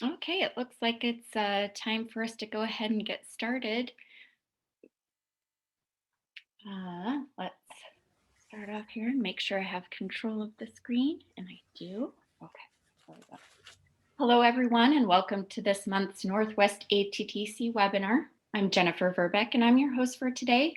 Okay, it looks like it's time for us to go ahead and get started. Let's start off here and make sure I have control of the screen, and I do. Okay, there we go. Hello, everyone, and welcome to this month's Northwest ATTC webinar. I'm Jennifer Verbeck, and I'm your host for today.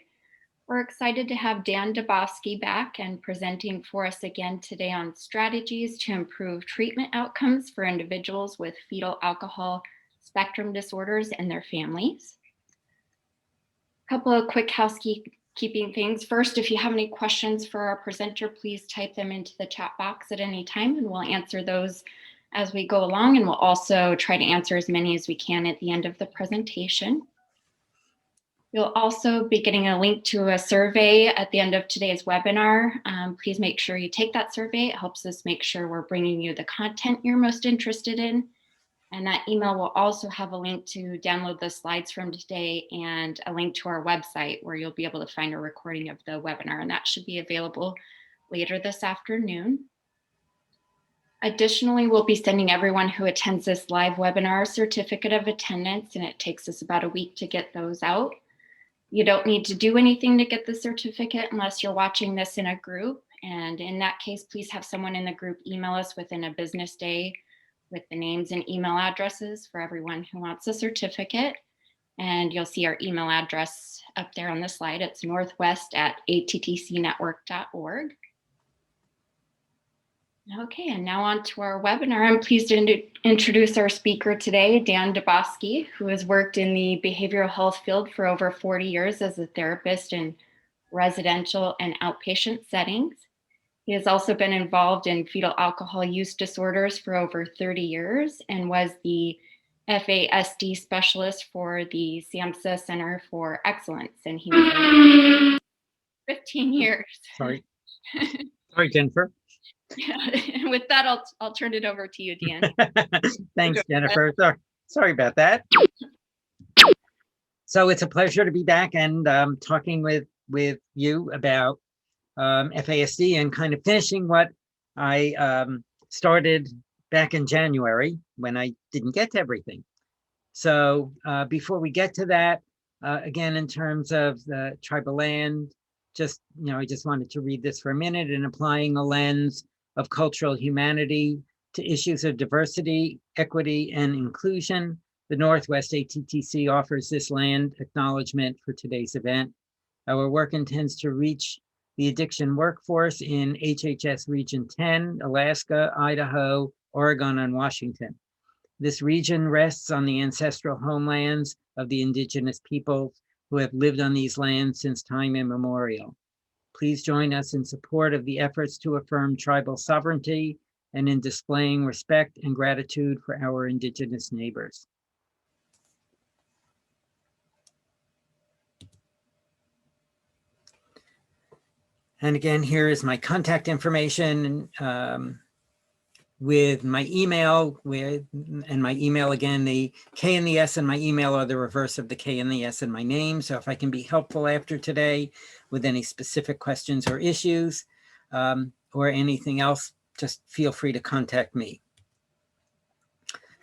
We're excited to have Dan Dabowski back and presenting for us again today on strategies to improve treatment outcomes for individuals with fetal alcohol spectrum disorders and their families. A couple of quick housekeeping things. First, if you have any questions for our presenter, please type them into the chat box at any time and we'll answer those as we go along, and we'll also try to answer as many as we can at the end of the presentation. You'll also be getting a link to a survey at the end of today's webinar. Please make sure you take that survey. It helps us make sure we're bringing you the content you're most interested in. And that email will also have a link to download the slides from today and a link to our website where you'll be able to find a recording of the webinar, and that should be available later this afternoon. Additionally, we'll be sending everyone who attends this live webinar a certificate of attendance, and it takes us about a week to get those out. You don't need to do anything to get the certificate unless you're watching this in a group. And in that case, please have someone in the group email us within a business day with the names and email addresses for everyone who wants a certificate. And you'll see our email address up there on the slide. It's northwest@attcnetwork.org. Okay, and now on to our webinar. I'm pleased to introduce our speaker today, Dan Dabowski, who has worked in the behavioral health field for over 40 years as a therapist in residential and outpatient settings. He has also been involved in fetal alcohol use disorders for over 30 years and was the FASD specialist for the SAMHSA Center for Excellence, and he was there 15 years. Sorry, Jennifer. Yeah. With that, I'll turn it over to you, Dan. Thanks, Jennifer. Sorry about that. So it's a pleasure to be back and talking with you about FASD and kind of finishing what I started back in January when I didn't get to everything. So before we get to that, again, in terms of the tribal land, I just wanted to read this for a minute. In applying a lens of cultural humanity to issues of diversity, equity, and inclusion, the Northwest ATTC offers this land acknowledgement for today's event. Our work intends to reach the addiction workforce in HHS Region 10, Alaska, Idaho, Oregon, and Washington. This region rests on the ancestral homelands of the indigenous peoples who have lived on these lands since time immemorial. Please join us in support of the efforts to affirm tribal sovereignty and in displaying respect and gratitude for our indigenous neighbors. And again, here is my contact information with my email, and my email again, the K and the S in my email are the reverse of the K and the S in my name. So if I can be helpful after today with any specific questions or issues or anything else, just feel free to contact me.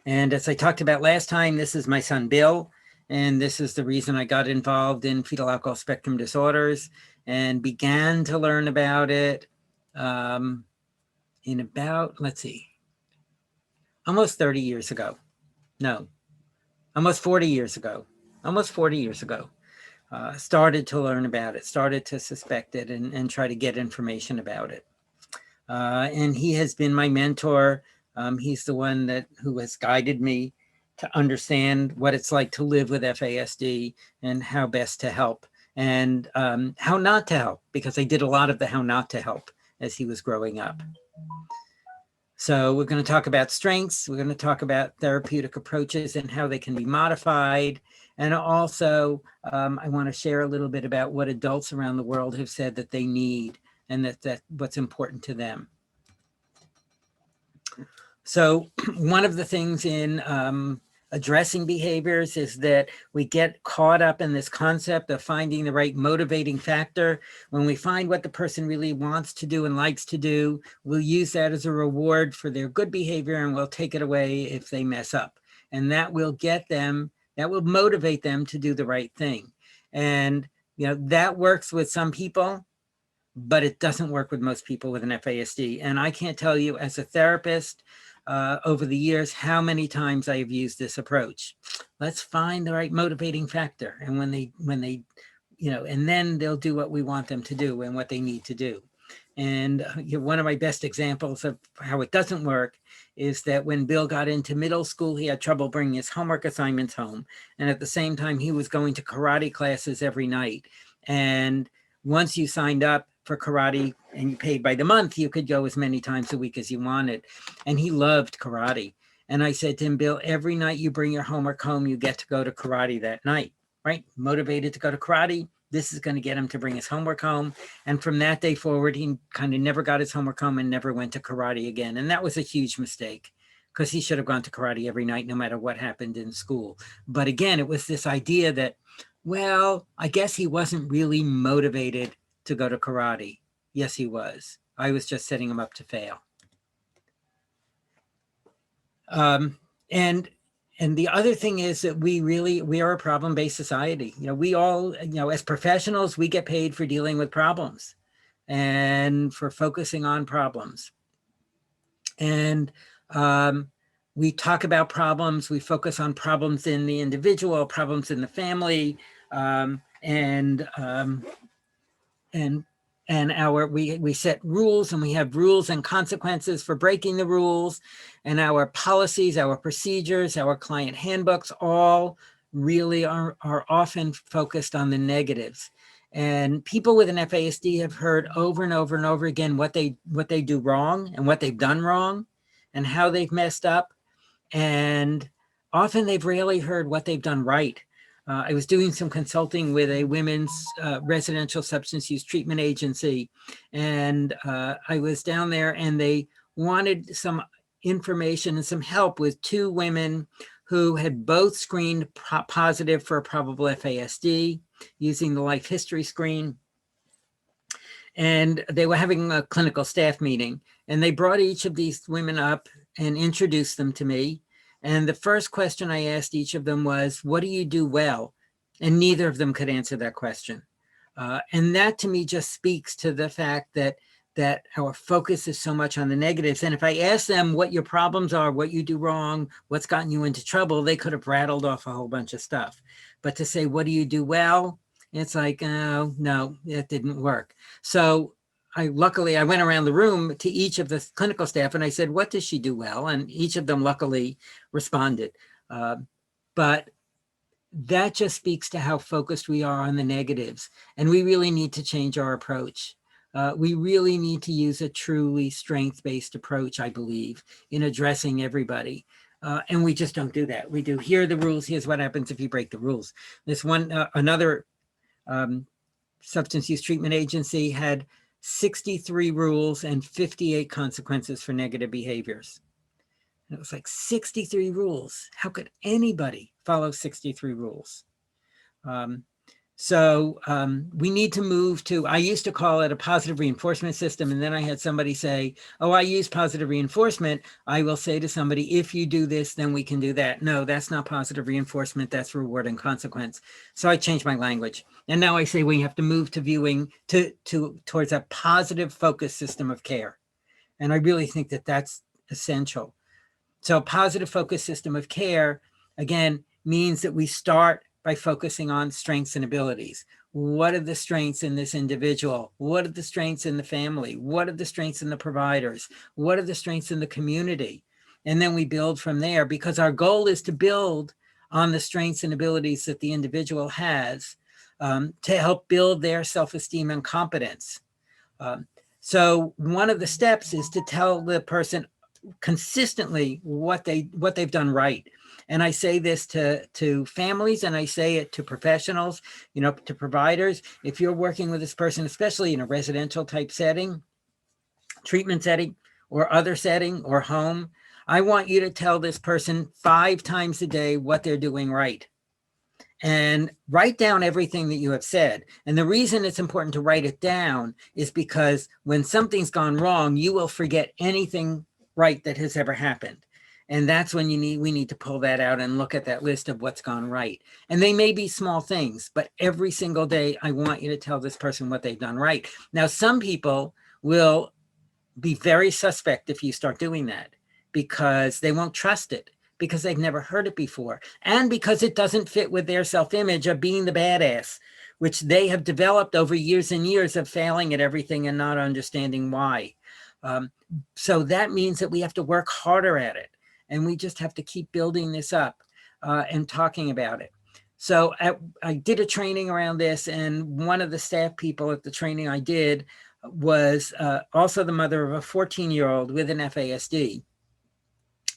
And as I talked about last time, this is my son, Bill, and this is the reason I got involved in fetal alcohol spectrum disorders and began to learn about it in about, let's see, almost 30 years ago. No, almost 40 years ago. Started to learn about it, started to suspect it and try to get information about it. And he has been my mentor. He's the one who has guided me to understand what it's like to live with FASD and how best to help and how not to help, because I did a lot of the how not to help as he was growing up. So we're going to talk about strengths. We're going to talk about therapeutic approaches and how they can be modified. And also, I want to share a little bit about what adults around the world have said that they need and that what's important to them. So one of the things in addressing behaviors is that we get caught up in this concept of finding the right motivating factor. When we find what the person really wants to do and likes to do, we'll use that as a reward for their good behavior and we'll take it away if they mess up. and that will motivate them to do the right thing. And, that works with some people, but it doesn't work with most people with an FASD. And I can't tell you as a therapist over the years how many times I have used this approach. Let's find the right motivating factor. And when they, and then they'll do what we want them to do and what they need to do. And one of my best examples of how it doesn't work is that when Bill got into middle school, he had trouble bringing his homework assignments home. And at the same time, he was going to karate classes every night. And once you signed up for karate and you paid by the month, you could go as many times a week as you wanted. And he loved karate. And I said to him, Bill, every night you bring your homework home, you get to go to karate that night, right? Motivated to go to karate. This is going to get him to bring his homework home. And from that day forward, he kind of never got his homework home and never went to karate again. And that was a huge mistake because he should have gone to karate every night, no matter what happened in school. But again, it was this idea that, well, I guess he wasn't really motivated to go to karate. Yes, he was. I was just setting him up to fail. And the other thing is that we are a problem-based society. We all, as professionals, we get paid for dealing with problems and for focusing on problems. And we talk about problems, we focus on problems in the individual, problems in the family, we set rules, and we have rules and consequences for breaking the rules, and our policies, our procedures, our client handbooks all really are often focused on the negatives. And people with an FASD have heard over and over and over again what they do wrong and what they've done wrong and how they've messed up. And often they've rarely heard what they've done right. I was doing some consulting with a women's residential substance use treatment agency, and I was down there, and they wanted some information and some help with two women who had both screened positive for a probable FASD using the life history screen. And they were having a clinical staff meeting, and they brought each of these women up and introduced them to me. And the first question I asked each of them was, what do you do well? And neither of them could answer that question. And that to me just speaks to the fact that our focus is so much on the negatives. And if I asked them what your problems are, what you do wrong, what's gotten you into trouble, they could have rattled off a whole bunch of stuff. But to say, what do you do well? It's like, oh, no, it didn't work. So luckily, I went around the room to each of the clinical staff and I said, what does she do well? And each of them luckily responded. But that just speaks to how focused we are on the negatives. And we really need to change our approach. We really need to use a truly strength-based approach, I believe, in addressing everybody. And we just don't do that. We do, here are the rules, here's what happens if you break the rules. This one, another substance use treatment agency had 63 rules and 58 consequences for negative behaviors. And it was like 63 rules. How could anybody follow 63 rules? So we need to move to, I used to call it a positive reinforcement system. And then I had somebody say, oh, I use positive reinforcement. I will say to somebody, if you do this, then we can do that. No, that's not positive reinforcement. That's reward and consequence. So I changed my language. And now I say we have to move to viewing towards a positive focus system of care. And I really think that that's essential. So positive focus system of care, again, means that we start by focusing on strengths and abilities. What are the strengths in this individual? What are the strengths in the family? What are the strengths in the providers? What are the strengths in the community? And then we build from there, because our goal is to build on the strengths and abilities that the individual has to help build their self-esteem and competence. So one of the steps is to tell the person consistently what they've done right. And I say this to families, and I say it to professionals, to providers. If you're working with this person, especially in a residential type setting, treatment setting, or other setting, or home, I want you to tell this person 5 times a day what they're doing right. And write down everything that you have said. And the reason it's important to write it down is because when something's gone wrong, you will forget anything right that has ever happened. And that's when we need to pull that out and look at that list of what's gone right. And they may be small things, but every single day, I want you to tell this person what they've done right. Now, some people will be very suspect if you start doing that because they won't trust it, because they've never heard it before, and because it doesn't fit with their self-image of being the badass, which they have developed over years and years of failing at everything and not understanding why. So that means that we have to work harder at it, and we just have to keep building this up and talking about it. So I did a training around this, and one of the staff people at the training I did was also the mother of a 14-year-old with an FASD.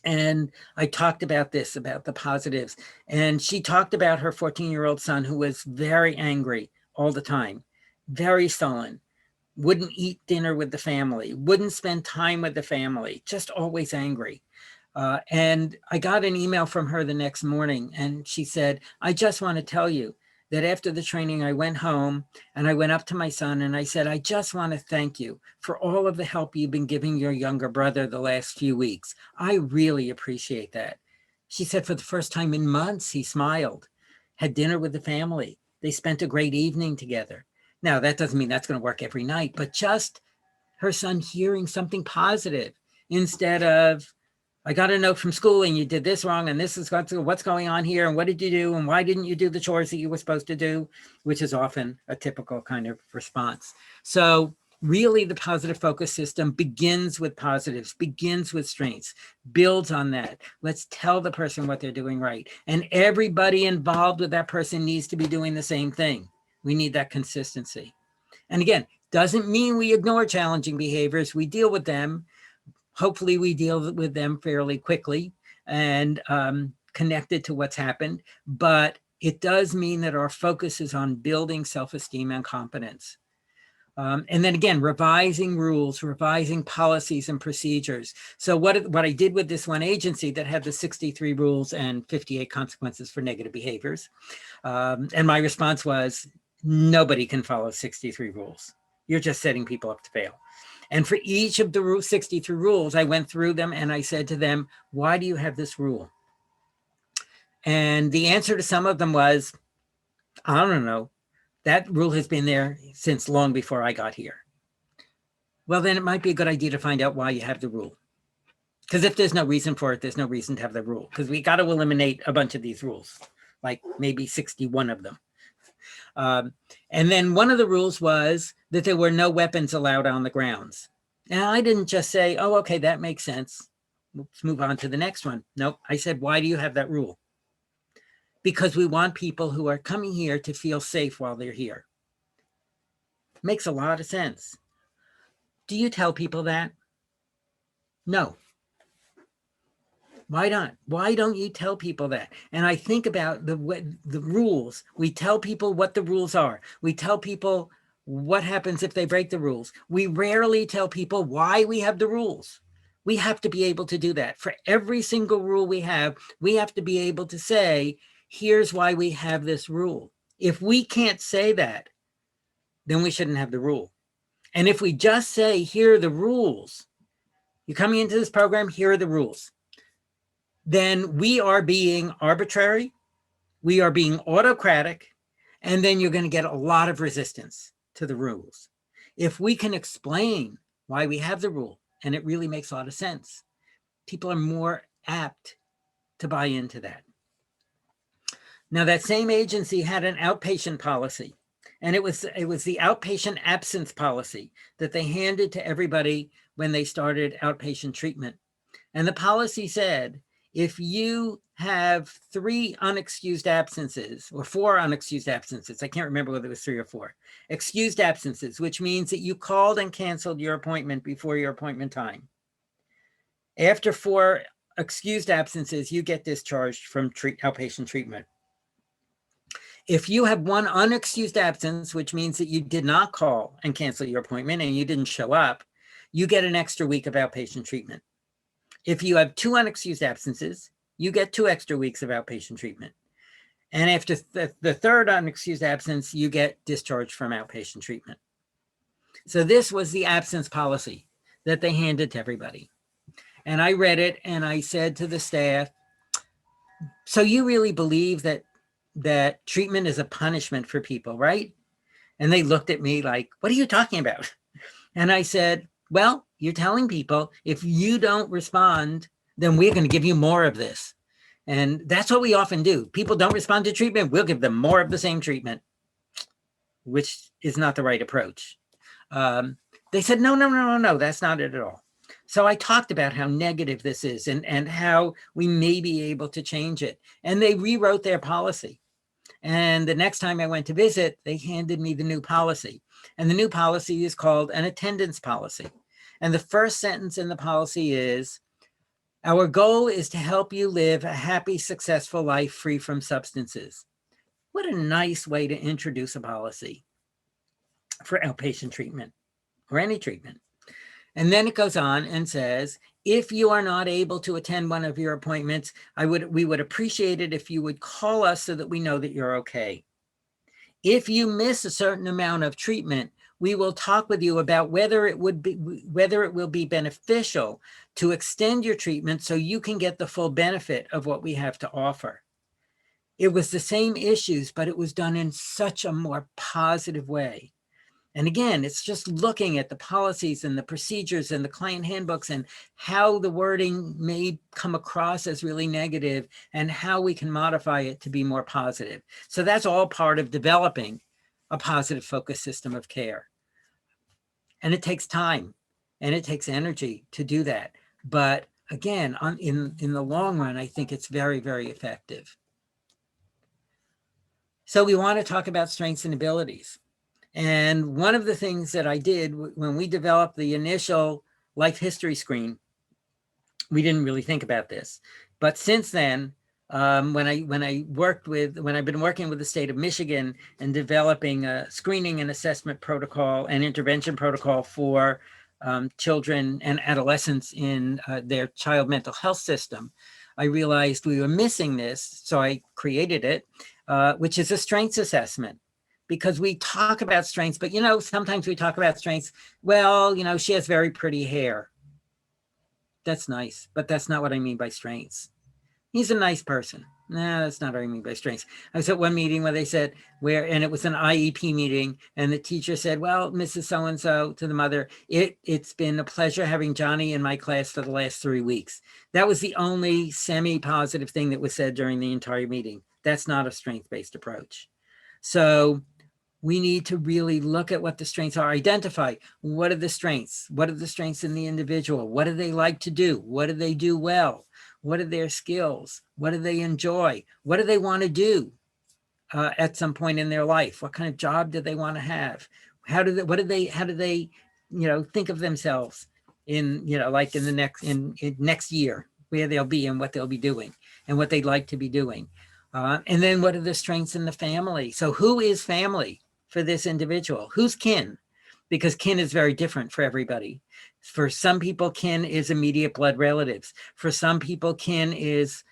And I talked about this, about the positives. And she talked about her 14-year-old son, who was very angry all the time, very sullen, wouldn't eat dinner with the family, wouldn't spend time with the family, just always angry. And I got an email from her the next morning, and she said, I just want to tell you that after the training, I went home and I went up to my son and I said, I just want to thank you for all of the help you've been giving your younger brother the last few weeks. I really appreciate that. She said for the first time in months, he smiled, had dinner with the family. They spent a great evening together. Now, that doesn't mean that's going to work every night, but just her son hearing something positive instead of, I got a note from school and you did this wrong and this is what's going on here and what did you do and why didn't you do the chores that you were supposed to do, which is often a typical kind of response. So really the positive focus system begins with positives, begins with strengths, builds on that. Let's tell the person what they're doing right. And everybody involved with that person needs to be doing the same thing. We need that consistency. And again, doesn't mean we ignore challenging behaviors. We deal with them. Hopefully we deal with them fairly quickly and connected to what's happened. But it does mean that our focus is on building self-esteem and competence. And then again, revising rules, revising policies and procedures. So what I did with this one agency that had the 63 rules and 58 consequences for negative behaviors. And my response was, nobody can follow 63 rules. You're just setting people up to fail. And for each of the 63 rules, I went through them and I said to them, why do you have this rule? And the answer to some of them was, I don't know. That rule has been there since long before I got here. Well, then it might be a good idea to find out why you have the rule. Because if there's no reason for it, there's no reason to have the rule. Because we got to eliminate a bunch of these rules, like maybe 61 of them. And then one of the rules was that there were no weapons allowed on the grounds. Now, I didn't just say, oh, okay, that makes sense. Let's move on to the next one. Nope. I said, why do you have that rule? Because we want people who are coming here to feel safe while they're here. Makes a lot of sense. Do you tell people that? No. Why not? Why don't you tell people that? And I think about the rules. We tell people what the rules are. We tell people what happens if they break the rules. We rarely tell people why we have the rules. We have to be able to do that. For every single rule we have to be able to say, here's why we have this rule. If we can't say that, then we shouldn't have the rule. And if we just say, here are the rules, you're coming into this program, here are the rules, then we are being arbitrary, we are being autocratic, and then you're going to get a lot of resistance to the rules. If we can explain why we have the rule, and it really makes a lot of sense, people are more apt to buy into that. Now, that same agency had an outpatient policy, and it was the outpatient absence policy that they handed to everybody when they started outpatient treatment. And the policy said, if you have 3 unexcused absences or 4 unexcused absences, I can't remember whether it was 3 or 4, excused absences, which means that you called and canceled your appointment before your appointment time. After 4 excused absences, you get discharged from outpatient treatment. If you have 1 unexcused absence, which means that you did not call and cancel your appointment and you didn't show up, you get an extra week of outpatient treatment. If you have 2 unexcused absences, you get 2 extra weeks of outpatient treatment. And after the 3rd unexcused absence, you get discharged from outpatient treatment. So this was the absence policy that they handed to everybody. And I read it and I said to the staff, so you really believe that treatment is a punishment for people, right? And they looked at me like, what are you talking about? And I said, well, you're telling people if you don't respond, then we're going to give you more of this. And that's what we often do. People don't respond to treatment, we'll give them more of the same treatment, which is not the right approach. They said, no, that's not it at all. So I talked about how negative this is and how we may be able to change it. And they rewrote their policy. And the next time I went to visit, they handed me the new policy. And the new policy is called an attendance policy. And the first sentence in the policy is, our goal is to help you live a happy, successful life free from substances. What a nice way to introduce a policy for outpatient treatment or any treatment. And then it goes on and says, if you are not able to attend one of your appointments, we would appreciate it if you would call us so that we know that you're okay. If you miss a certain amount of treatment, we will talk with you about whether it will be beneficial to extend your treatment so you can get the full benefit of what we have to offer. It was the same issues, but it was done in such a more positive way. And again, it's just looking at the policies and the procedures and the client handbooks and how the wording may come across as really negative and how we can modify it to be more positive. So that's all part of developing a positive focus system of care. And it takes time and it takes energy to do that. But again, in the long run, I think it's very, very effective. So we want to talk about strengths and abilities. And one of the things that I did when we developed the initial life history screen, we didn't really think about this. But since then, when I've been working with the state of Michigan and developing a screening and assessment protocol and intervention protocol for children and adolescents in their child mental health system, I realized we were missing this. So I created it, which is a strengths assessment. Because we talk about strengths, but sometimes we talk about strengths. Well, she has very pretty hair. That's nice, but that's not what I mean by strengths. He's a nice person. Nah, that's not what I mean by strengths. I was at one meeting where they said, and it was an IEP meeting, and the teacher said, well, Mrs. So-and-so, to the mother, it's been a pleasure having Johnny in my class for the last 3 weeks. That was the only semi-positive thing that was said during the entire meeting. That's not a strength-based approach. So we need to really look at what the strengths are, identify what are the strengths? What are the strengths in the individual? What do they like to do? What do they do well? What are their skills? What do they enjoy? What do they want to do at some point in their life? What kind of job do they want to have? How do they think of themselves in next year, where they'll be and what they'll be doing and what they'd like to be doing. And then what are the strengths in the family? So who is family for this individual? Who's kin? Because kin is very different for everybody. For some people, kin is immediate blood relatives. For some people, kin is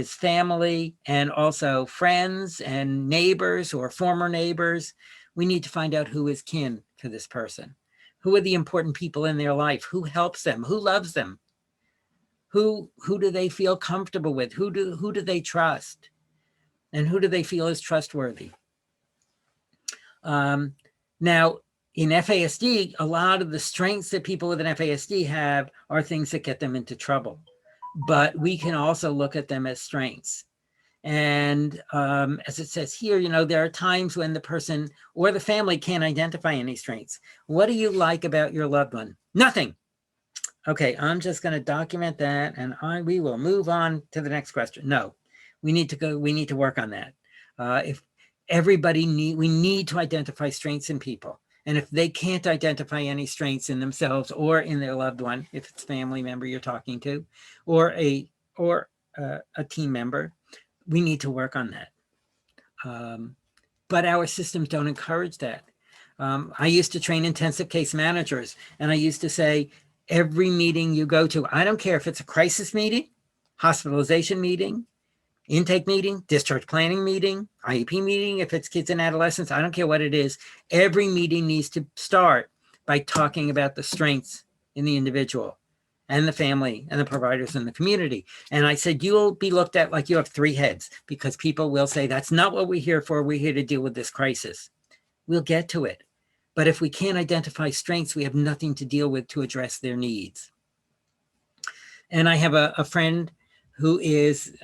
family and also friends and neighbors or former neighbors. We need to find out who is kin for this person. Who are the important people in their life? Who helps them? Who loves them? Who do they feel comfortable with? Who do they trust? And who do they feel is trustworthy? Now, in FASD, a lot of the strengths that people with an FASD have are things that get them into trouble. But we can also look at them as strengths. And as it says here, there are times when the person or the family can't identify any strengths. What do you like about your loved one? Nothing. Okay, I'm just going to document that and we will move on to the next question. No, we need to work on that. We need to identify strengths in people. And if they can't identify any strengths in themselves or in their loved one, if it's a family member you're talking to, or a team member, we need to work on that. But our systems don't encourage that. I used to train intensive case managers, and I used to say, every meeting you go to, I don't care if it's a crisis meeting, hospitalization meeting, intake meeting, discharge planning meeting, IEP meeting, if it's kids and adolescents, I don't care what it is. Every meeting needs to start by talking about the strengths in the individual. and the family and the providers in the community. And I said, you'll be looked at like you have three heads, because people will say, that's not what we're here for. We're here to deal with this crisis. We'll get to it. But if we can't identify strengths, we have nothing to deal with to address their needs. And I have a friend who is,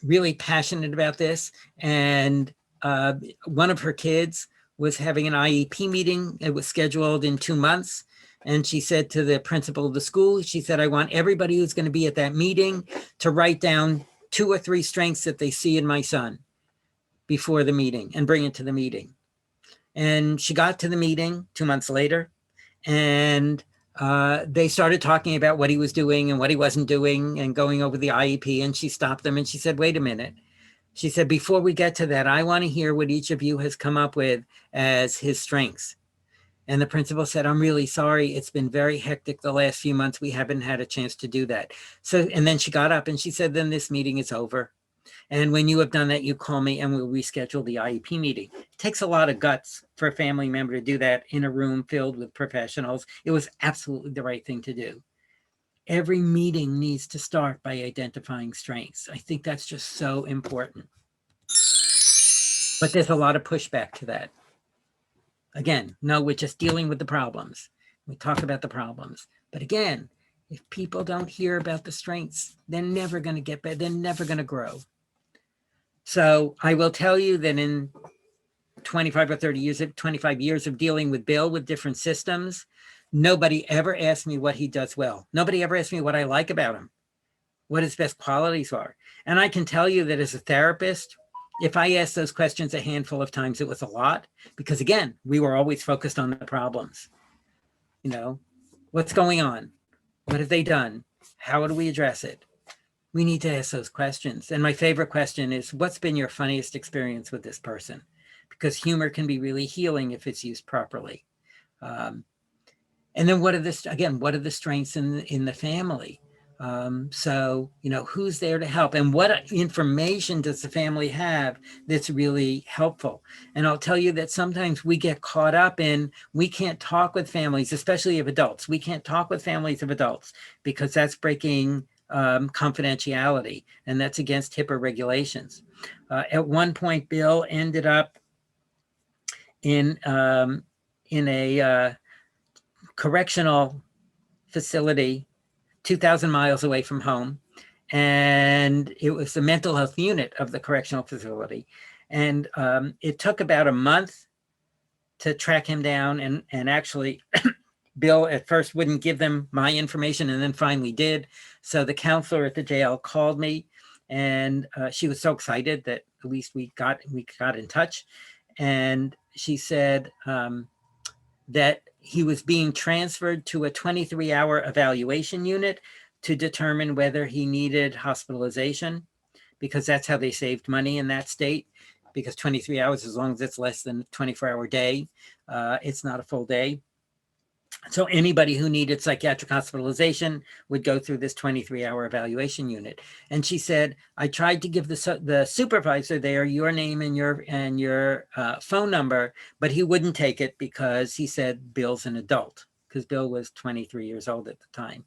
really passionate about this. And one of her kids was having an IEP meeting. It was scheduled in 2 months. And she said to the principal of the school, she said, I want everybody who's going to be at that meeting to write down 2 or 3 strengths that they see in my son before the meeting and bring it to the meeting. And she got to the meeting 2 months later, and they started talking about what he was doing and what he wasn't doing and going over the IEP. And she stopped them and she said, wait a minute. She said, before we get to that, I want to hear what each of you has come up with as his strengths. And the principal said, I'm really sorry. It's been very hectic the last few months. We haven't had a chance to do that. So, and then she got up and she said, then this meeting is over. And when you have done that, you call me and we'll reschedule the IEP meeting. It takes a lot of guts for a family member to do that in a room filled with professionals. It was absolutely the right thing to do. Every meeting needs to start by identifying strengths. I think that's just so important. But there's a lot of pushback to that. Again, no, we're just dealing with the problems. We talk about the problems. But again, if people don't hear about the strengths, they're never going to get better. They're never going to grow. So I will tell you that in 25 or 30 years, 25 years of dealing with Bill with different systems, nobody ever asked me what he does well. Nobody ever asked me what I like about him, what his best qualities are. And I can tell you that as a therapist, if I asked those questions a handful of times, it was a lot, because again, we were always focused on the problems. What's going on? What have they done? How do we address it? We need to ask those questions. And my favorite question is, what's been your funniest experience with this person? Because humor can be really healing if it's used properly. And then what are the strengths in the family? So, who's there to help, and what information does the family have that's really helpful? And I'll tell you that sometimes we get caught up in, we can't talk with families, especially of adults. We can't talk with families of adults because that's breaking confidentiality, and that's against HIPAA regulations. At one point, Bill ended up in a correctional facility 2,000 miles away from home. And it was the mental health unit of the correctional facility. And it took about a month to track him down. And actually, Bill at first wouldn't give them my information and then finally did. So the counselor at the jail called me, and she was so excited that at least we got in touch. And she said that he was being transferred to a 23-hour evaluation unit to determine whether he needed hospitalization, because that's how they saved money in that state, because 23 hours, as long as it's less than a 24-hour day, it's not a full day. So anybody who needed psychiatric hospitalization would go through this 23-hour evaluation unit. And she said, I tried to give the supervisor there your name and your phone number, but he wouldn't take it because he said Bill's an adult, because Bill was 23 years old at the time.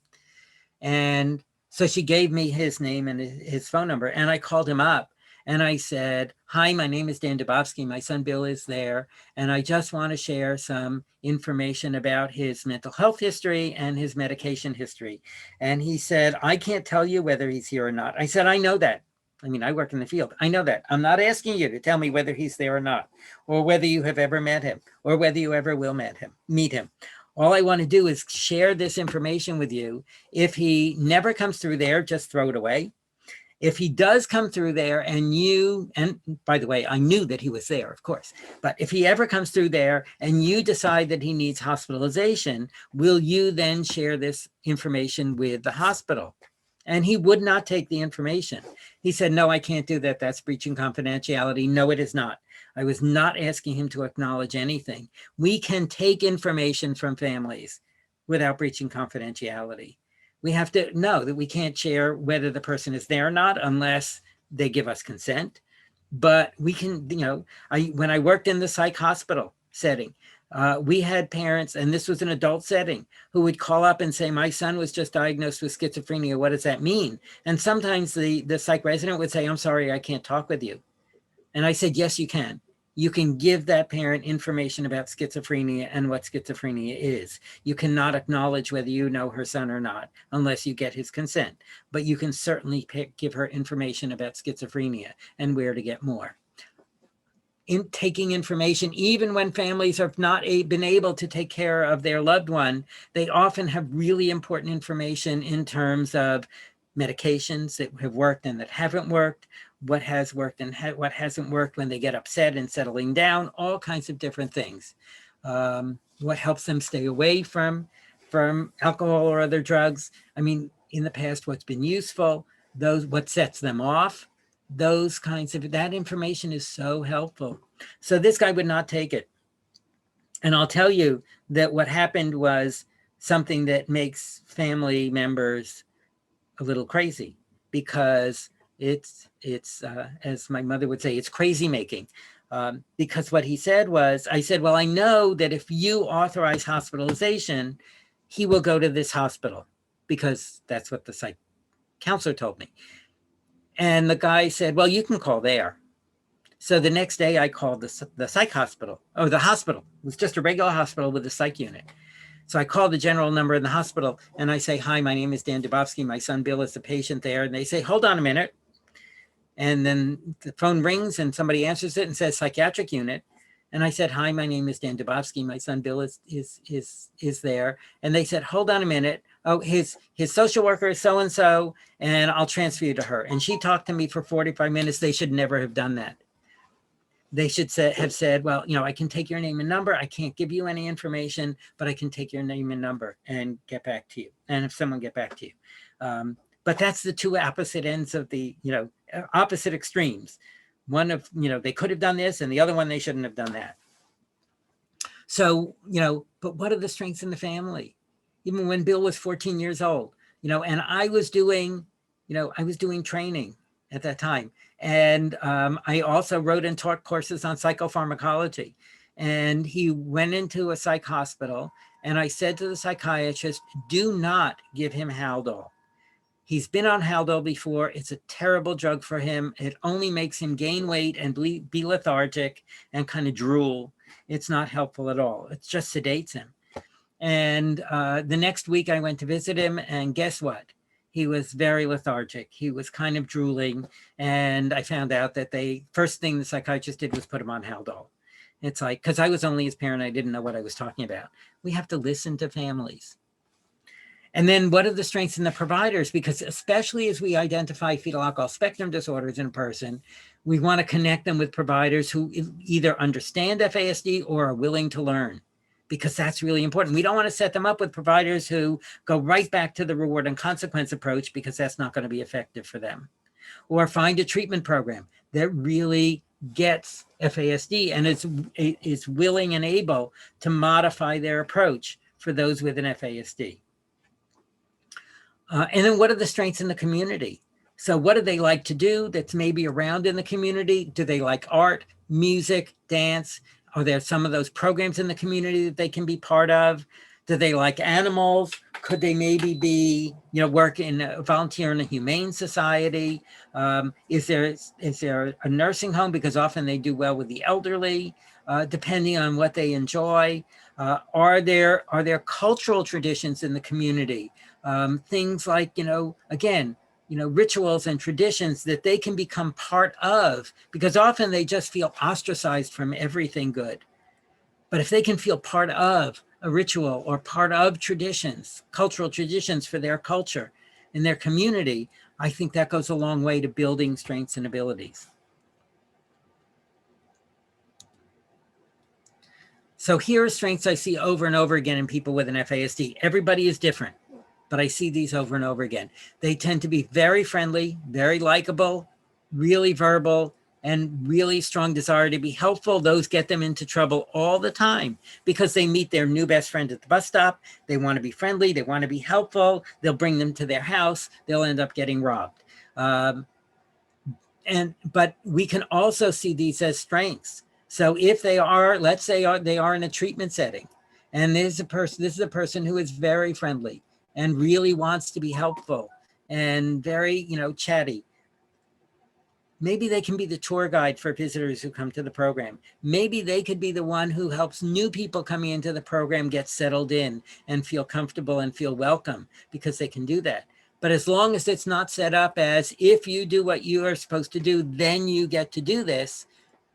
And so she gave me his name and his phone number, and I called him up. And I said, hi, my name is Dan Dubovsky. My son Bill is there. And I just want to share some information about his mental health history and his medication history. And he said, I can't tell you whether he's here or not. I said, I know that. I mean, I work in the field. I know that. I'm not asking you to tell me whether he's there or not, or whether you have ever met him, or whether you ever will meet him. All I want to do is share this information with you. If he never comes through there, just throw it away. If he does come through there and by the way, I knew that he was there, of course, but if he ever comes through there and you decide that he needs hospitalization, will you then share this information with the hospital? And he would not take the information. He said, no, I can't do that. That's breaching confidentiality. No, it is not. I was not asking him to acknowledge anything. We can take information from families without breaching confidentiality. We have to know that we can't share whether the person is there or not unless they give us consent. But we can, when I worked in the psych hospital setting, We had parents, and this was an adult setting, who would call up and say, my son was just diagnosed with schizophrenia. What does that mean? And sometimes the psych resident would say, I'm sorry, I can't talk with you. And I said, yes, you can. You can give that parent information about schizophrenia and what schizophrenia is. You cannot acknowledge whether you know her son or not unless you get his consent. But you can certainly give her information about schizophrenia and where to get more. In taking information, even when families have not been able to take care of their loved one, they often have really important information in terms of medications that have worked and that haven't worked, what has worked and what hasn't worked when they get upset and settling down, all kinds of different things. What helps them stay away from alcohol or other drugs. I mean, in the past, what's been useful, what sets them off, those kinds of, that information is so helpful. So this guy would not take it. And I'll tell you that what happened was something that makes family members a little crazy, because it's as my mother would say, it's crazy making. Because what he said was, I said, well, I know that if you authorize hospitalization, he will go to this hospital, because that's what the psych counselor told me. And the guy said, well, you can call there. So the next day I called the psych hospital, or the hospital. It was just a regular hospital with a psych unit. So I called the general number in the hospital and I say, hi, my name is Dan Dubofsky. My son Bill is the patient there. And they say, hold on a minute. And then the phone rings and somebody answers it and says psychiatric unit. And I said, hi, my name is Dan Dubofsky. My son Bill is there. And they said, hold on a minute. Oh, his social worker is so-and-so, and I'll transfer you to her. And she talked to me for 45 minutes. They should never have done that. They should have said, well, I can take your name and number. I can't give you any information, but I can take your name and number and get back to you. And if someone get back to you. But that's the two opposite ends of the, opposite extremes. One of, they could have done this, and the other one, they shouldn't have done that. So, but what are the strengths in the family? Even when Bill was 14 years old, and I was doing training at that time. And I also wrote and taught courses on psychopharmacology. And he went into a psych hospital, and I said to the psychiatrist, do not give him Haldol. He's been on Haldol before. It's a terrible drug for him. It only makes him gain weight and be lethargic and kind of drool. It's not helpful at all. It just sedates him. And the next week I went to visit him, and guess what? He was very lethargic. He was kind of drooling. And I found out that first thing the psychiatrist did was put him on Haldol. It's like, because I was only his parent, I didn't know what I was talking about. We have to listen to families. And then what are the strengths in the providers? Because especially as we identify fetal alcohol spectrum disorders in a person, we want to connect them with providers who either understand FASD or are willing to learn, because that's really important. We don't want to set them up with providers who go right back to the reward and consequence approach, because that's not going to be effective for them. Or find a treatment program that really gets FASD and is willing and able to modify their approach for those with an FASD. And then what are the strengths in the community? So what do they like to do that's maybe around in the community? Do they like art, music, dance? Are there some of those programs in the community that they can be part of? Do they like animals? Could they maybe be, work in volunteer in a humane society? Is there a nursing home? Because often they do well with the elderly, depending on what they enjoy. Are there cultural traditions in the community? Things like, rituals and traditions that they can become part of, because often they just feel ostracized from everything good. But if they can feel part of a ritual or part of traditions, cultural traditions for their culture and their community, I think that goes a long way to building strengths and abilities. So here are strengths I see over and over again in people with an FASD. Everybody is different, but I see these over and over again. They tend to be very friendly, very likable, really verbal, and really strong desire to be helpful. Those get them into trouble all the time, because they meet their new best friend at the bus stop. They want to be friendly. They want to be helpful. They'll bring them to their house. They'll end up getting robbed. But we can also see these as strengths. So if they are, let's say they are in a treatment setting, and this is a person who is very friendly and really wants to be helpful and very, chatty. Maybe they can be the tour guide for visitors who come to the program. Maybe they could be the one who helps new people coming into the program get settled in and feel comfortable and feel welcome, because they can do that. But as long as it's not set up as, if you do what you are supposed to do, then you get to do this,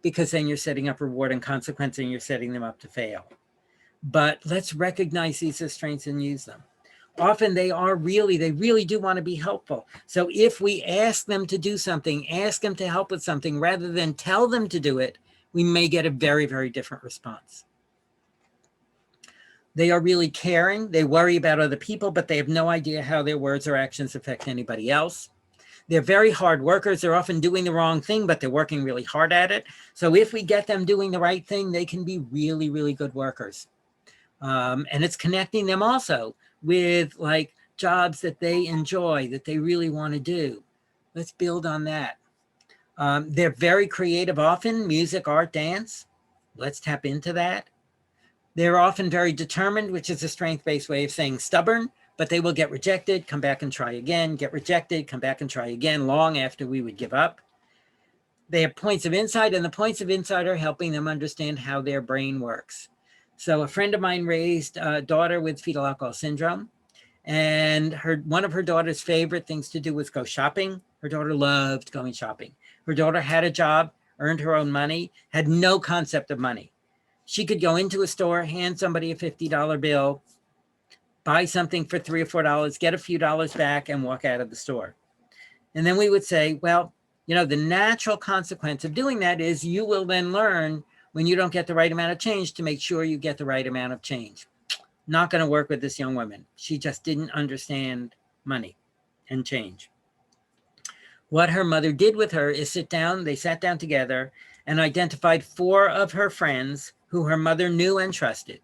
because then you're setting up reward and consequence and you're setting them up to fail. But let's recognize these as strengths and use them. Often they really do want to be helpful. So if we ask them to do something, ask them to help with something, rather than tell them to do it, we may get a very, very different response. They are really caring. They worry about other people, but they have no idea how their words or actions affect anybody else. They're very hard workers. They're often doing the wrong thing, but they're working really hard at it. So if we get them doing the right thing, they can be really, really good workers. And it's connecting them also with like jobs that they enjoy, that they really want to do. Let's build on that. They're very creative often, music, art, dance. Let's tap into that. They're often very determined, which is a strength-based way of saying stubborn, but they will get rejected, come back and try again, get rejected, come back and try again, long after we would give up. They have points of insight, and the points of insight are helping them understand how their brain works. So a friend of mine raised a daughter with fetal alcohol syndrome, and one of her daughter's favorite things to do was go shopping. Her daughter loved going shopping. Her daughter had a job, earned her own money, had no concept of money. She could go into a store, hand somebody a $50 bill, buy something for $3 or $4, get a few dollars back, and walk out of the store. And then we would say, well, the natural consequence of doing that is you will then learn, when you don't get the right amount of change, to make sure you get the right amount of change. Not going to work with this young woman. She just didn't understand money and change. What her mother did with her is they sat down together and identified 4 of her friends who her mother knew and trusted.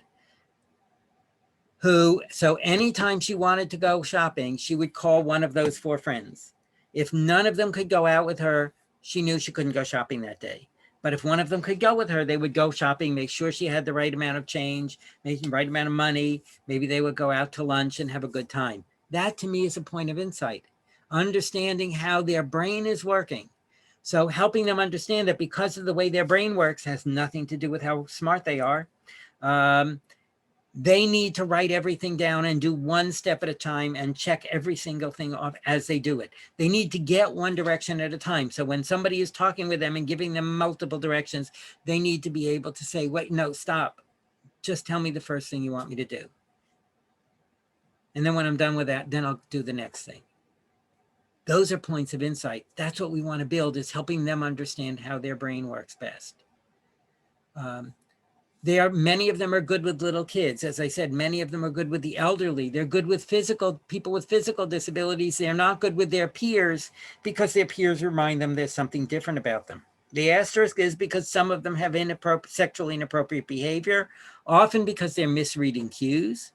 So anytime she wanted to go shopping, she would call one of those 4 friends. If none of them could go out with her, she knew she couldn't go shopping that day. But if one of them could go with her, they would go shopping, make sure she had the right amount of change, making the right amount of money. Maybe they would go out to lunch and have a good time. That to me is a point of insight, understanding how their brain is working. So helping them understand that because of the way their brain works has nothing to do with how smart they are. They need to write everything down and do one step at a time and check every single thing off as they do it. They need to get one direction at a time. So when somebody is talking with them and giving them multiple directions, they need to be able to say, wait, no, stop. Just tell me the first thing you want me to do. And then when I'm done with that, then I'll do the next thing. Those are points of insight. That's what we want to build, is helping them understand how their brain works best. Many of them are good with little kids. As I said, many of them are good with the elderly. They're good with people with physical disabilities. They're not good with their peers because their peers remind them there's something different about them. The asterisk is because some of them have sexually inappropriate behavior, often because they're misreading cues,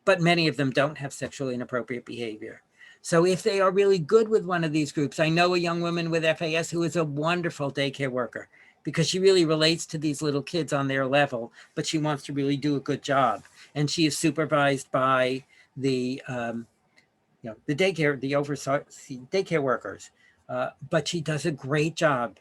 but many of them don't have sexually inappropriate behavior. So if they are really good with one of these groups, I know a young woman with FAS who is a wonderful daycare worker, because she really relates to these little kids on their level, but she wants to really do a good job. And she is supervised by the daycare workers, but she does a great job.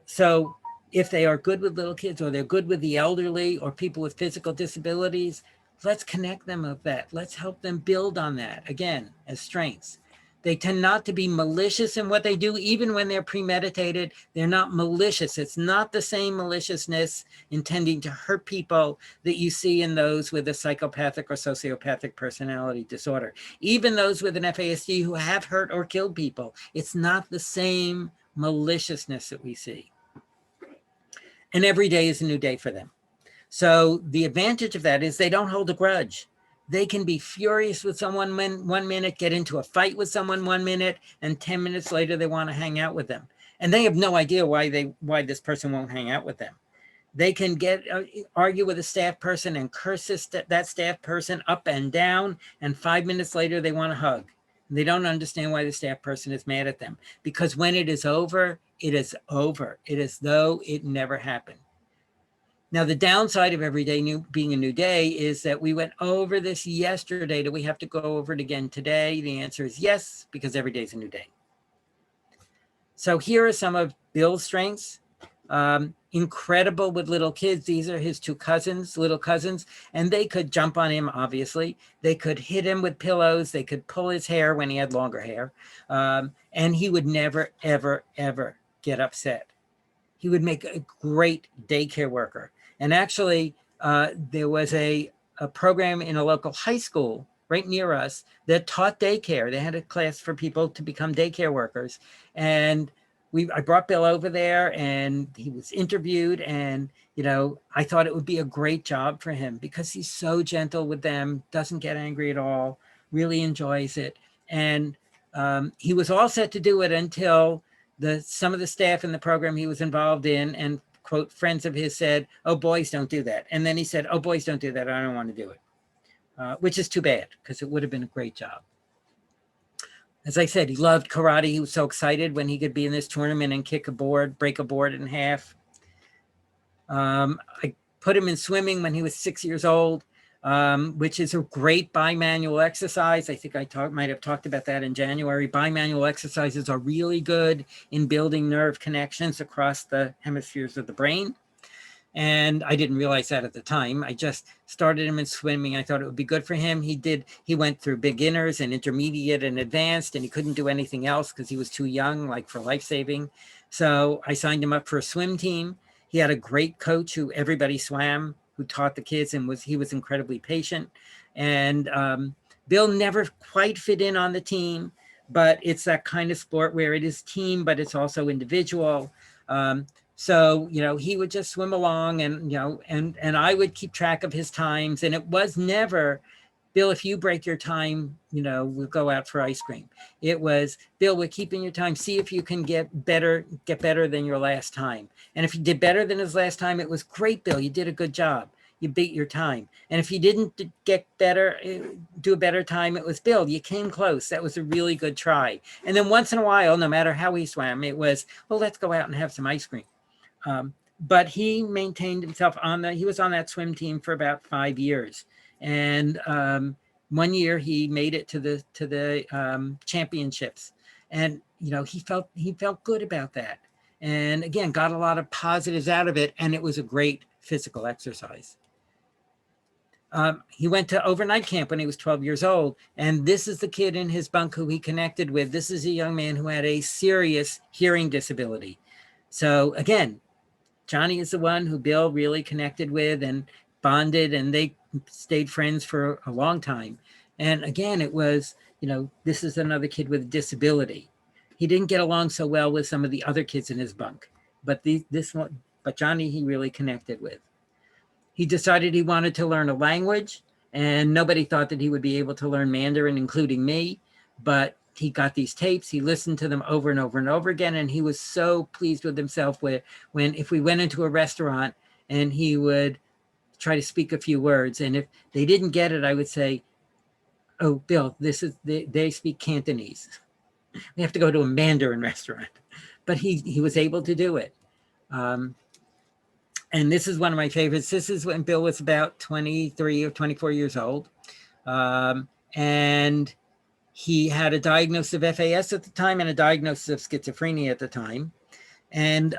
So if they are good with little kids, or they're good with the elderly or people with physical disabilities, let's connect them with that. Let's help them build on that, again, as strengths. They tend not to be malicious in what they do, even when they're premeditated. They're not malicious. It's not the same maliciousness intending to hurt people that you see in those with a psychopathic or sociopathic personality disorder. Even those with an FASD who have hurt or killed people, it's not the same maliciousness that we see. And every day is a new day for them. So the advantage of that is they don't hold a grudge. They can be furious with someone 1 minute, get into a fight with someone 1 minute, and 10 minutes later they want to hang out with them. And they have no idea why this person won't hang out with them. They can argue with a staff person and curse that staff person up and down, and 5 minutes later they want to hug. And they don't understand why the staff person is mad at them, because when it is over, it is over. It is though it never happened. Now, the downside of every day being a new day is that we went over this yesterday. Do we have to go over it again today? The answer is yes, because every day is a new day. So here are some of Bill's strengths. Incredible with little kids. These are his two cousins, little cousins, and they could jump on him, obviously. They could hit him with pillows. They could pull his hair when he had longer hair. And he would never, ever, ever get upset. He would make a great daycare worker. And actually, there was a program in a local high school right near us that taught daycare. They had a class for people to become daycare workers. And I brought Bill over there and he was interviewed, and, you know, I thought it would be a great job for him because he's so gentle with them, doesn't get angry at all, really enjoys it. And he was all set to do it until some of the staff in the program he was involved in, and quote, friends of his said, "Oh, boys don't do that." And then he said, "Oh, boys don't do that. I don't want to do it," which is too bad because it would have been a great job. As I said, he loved karate. He was so excited when he could be in this tournament and kick a board, break a board in half. I put him in swimming when he was 6 years old, which is a great bimanual exercise. I think I might have talked about that in January. Bimanual exercises are really good in building nerve connections across the hemispheres of the brain. And I didn't realize that at the time. I just started him in swimming. I thought it would be good for him. He went through beginners and intermediate and advanced, and he couldn't do anything else because he was too young, like for life-saving. So I signed him up for a swim team. He had a great coach who everybody swam, who taught the kids, and he was incredibly patient. And Bill never quite fit in on the team, but it's that kind of sport where it is team, but it's also individual. So, you know, he would just swim along, and, you know, and I would keep track of his times. And it was never, "Bill, if you break your time, you know, we'll go out for ice cream." It was, "Bill, we're keeping your time. See if you can get better than your last time." And if you did better than his last time, it was, "Great, Bill, you did a good job. You beat your time." And if you didn't get better, do a better time, it was, "Bill, you came close. That was a really good try." And then once in a while, no matter how he swam, it was, "Well, let's go out and have some ice cream." But he maintained himself he was on that swim team for about 5 years. And one year he made it to the championships. And, you know, he felt good about that. And again, got a lot of positives out of it. And it was a great physical exercise. He went to overnight camp when he was 12 years old. And this is the kid in his bunk who he connected with. This is a young man who had a serious hearing disability. So again, Johnny is the one who Bill really connected with and bonded, and they stayed friends for a long time. And again, it was, you know, this is another kid with a disability. He didn't get along so well with some of the other kids in his bunk, but Johnny, he really connected with. He decided he wanted to learn a language, and nobody thought that he would be able to learn Mandarin, including me, but he got these tapes, he listened to them over and over and over again, and he was so pleased with himself if we went into a restaurant and he would try to speak a few words, and if they didn't get it, I would say, "Oh, Bill, they speak Cantonese. We have to go to a Mandarin restaurant." But he was able to do it. And this is one of my favorites. This is when Bill was about 23 or 24 years old. And he had a diagnosis of FAS at the time and a diagnosis of schizophrenia at the time. And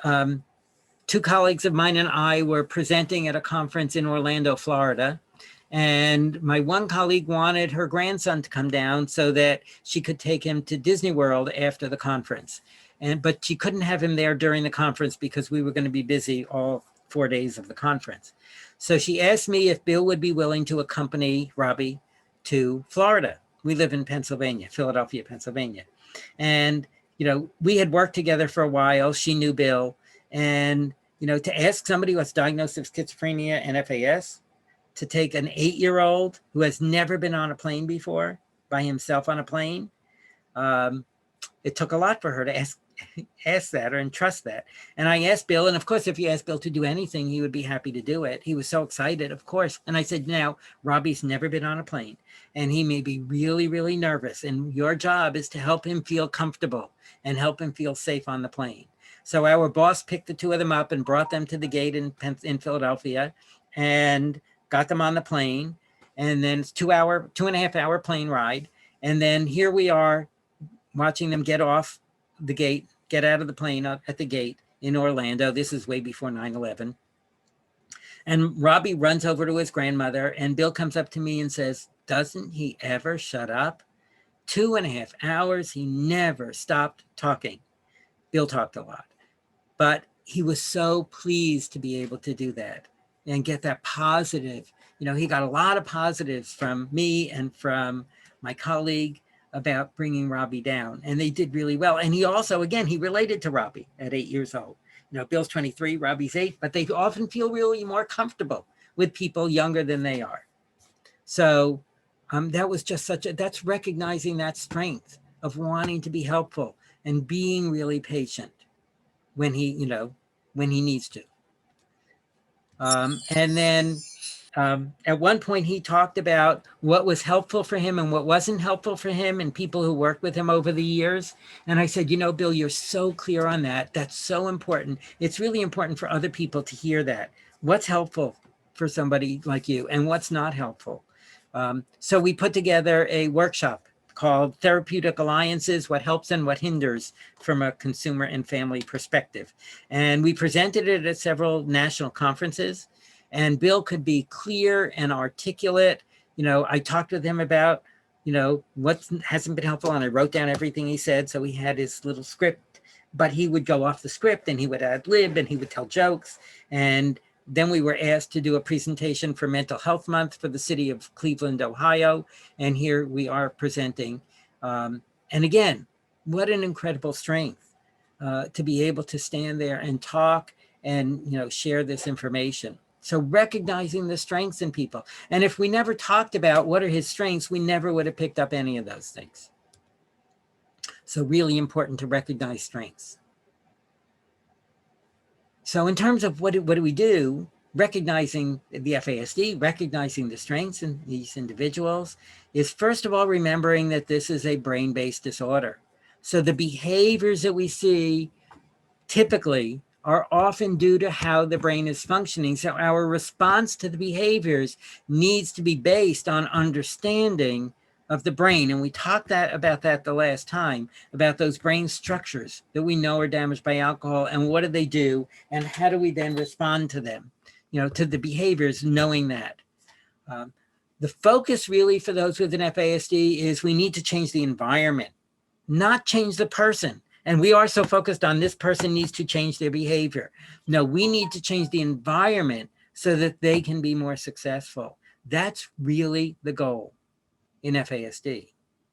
two colleagues of mine and I were presenting at a conference in Orlando, Florida. And my one colleague wanted her grandson to come down so that she could take him to Disney World after the conference. But she couldn't have him there during the conference because we were going to be busy all 4 days of the conference. So she asked me if Bill would be willing to accompany Robbie to Florida. We live in Pennsylvania, Philadelphia, Pennsylvania. And, you know, we had worked together for a while. She knew Bill. And, you know, to ask somebody who was diagnosed with schizophrenia and FAS to take an 8-year-old who has never been on a plane before by himself on a plane, it took a lot for her to ask that and trust that. And I asked Bill, and of course, if you asked Bill to do anything, he would be happy to do it. He was so excited, of course. And I said, "Now, Robbie's never been on a plane, and he may be really, really nervous. And your job is to help him feel comfortable and help him feel safe on the plane. So our boss picked the two of them up and brought them to the gate in Philadelphia and got them on the plane. And then it's 2.5 hour plane ride. And then here we are watching them get off the gate, get out of the plane up at the gate in Orlando. This is way before 9/11. And Robbie runs over to his grandmother, and Bill comes up to me and says, doesn't he ever shut up? 2.5 hours, he never stopped talking. Bill talked a lot, but he was so pleased to be able to do that and get that positive. You know, he got a lot of positives from me and from my colleague about bringing Robbie down, and they did really well. And he also, again, he related to Robbie at 8 years old. You know, Bill's 23, Robbie's 8, but they often feel really more comfortable with people younger than they are. So that was just that's recognizing that strength of wanting to be helpful and being really patient when he needs to. And then at one point he talked about what was helpful for him and what wasn't helpful for him and people who worked with him over the years. And I said, Bill, you're so clear on that. That's so important. It's really important for other people to hear that. What's helpful for somebody like you and what's not helpful. So we put together a workshop called Therapeutic Alliances, What Helps and What Hinders from a Consumer and Family Perspective. And we presented it at several national conferences. And Bill could be clear and articulate. I talked with him about, what hasn't been helpful. And I wrote down everything he said. So he had his little script, but he would go off the script and he would ad lib and he would tell jokes. And then we were asked to do a presentation for Mental Health Month for the city of Cleveland, Ohio. And here we are presenting. And again, what an incredible strength to be able to stand there and talk and, share this information. So recognizing the strengths in people. And if we never talked about what are his strengths, we never would have picked up any of those things. So really important to recognize strengths. So in terms of what do we do, recognizing the FASD, recognizing the strengths in these individuals is first of all, remembering that this is a brain-based disorder. So the behaviors that we see typically are often due to how the brain is functioning. So our response to the behaviors needs to be based on understanding of the brain. And we talked about that the last time, about those brain structures that we know are damaged by alcohol and what do they do and how do we then respond to them, to the behaviors, knowing that. The focus really for those with an FASD is we need to change the environment, not change the person. And we are so focused on this person needs to change their behavior. No, we need to change the environment so that they can be more successful. That's really the goal in FASD.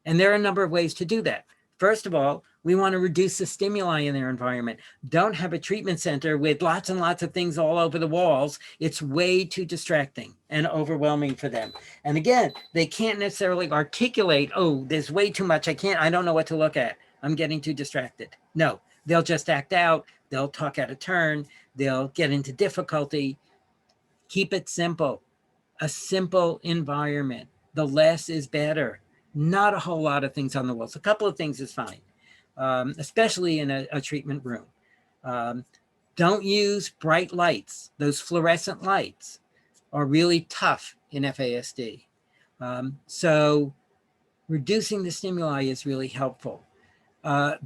And there are a number of ways to do that. First of all, we want to reduce the stimuli in their environment. Don't have a treatment center with lots and lots of things all over the walls. It's way too distracting and overwhelming for them. And again, they can't necessarily articulate, oh, there's way too much. I don't know what to look at. I'm getting too distracted. No, they'll just act out. They'll talk out of turn. They'll get into difficulty. Keep it simple. A simple environment. The less is better. Not a whole lot of things on the walls. A couple of things is fine, especially in a treatment room. Don't use bright lights. Those fluorescent lights are really tough in FASD. So reducing the stimuli is really helpful.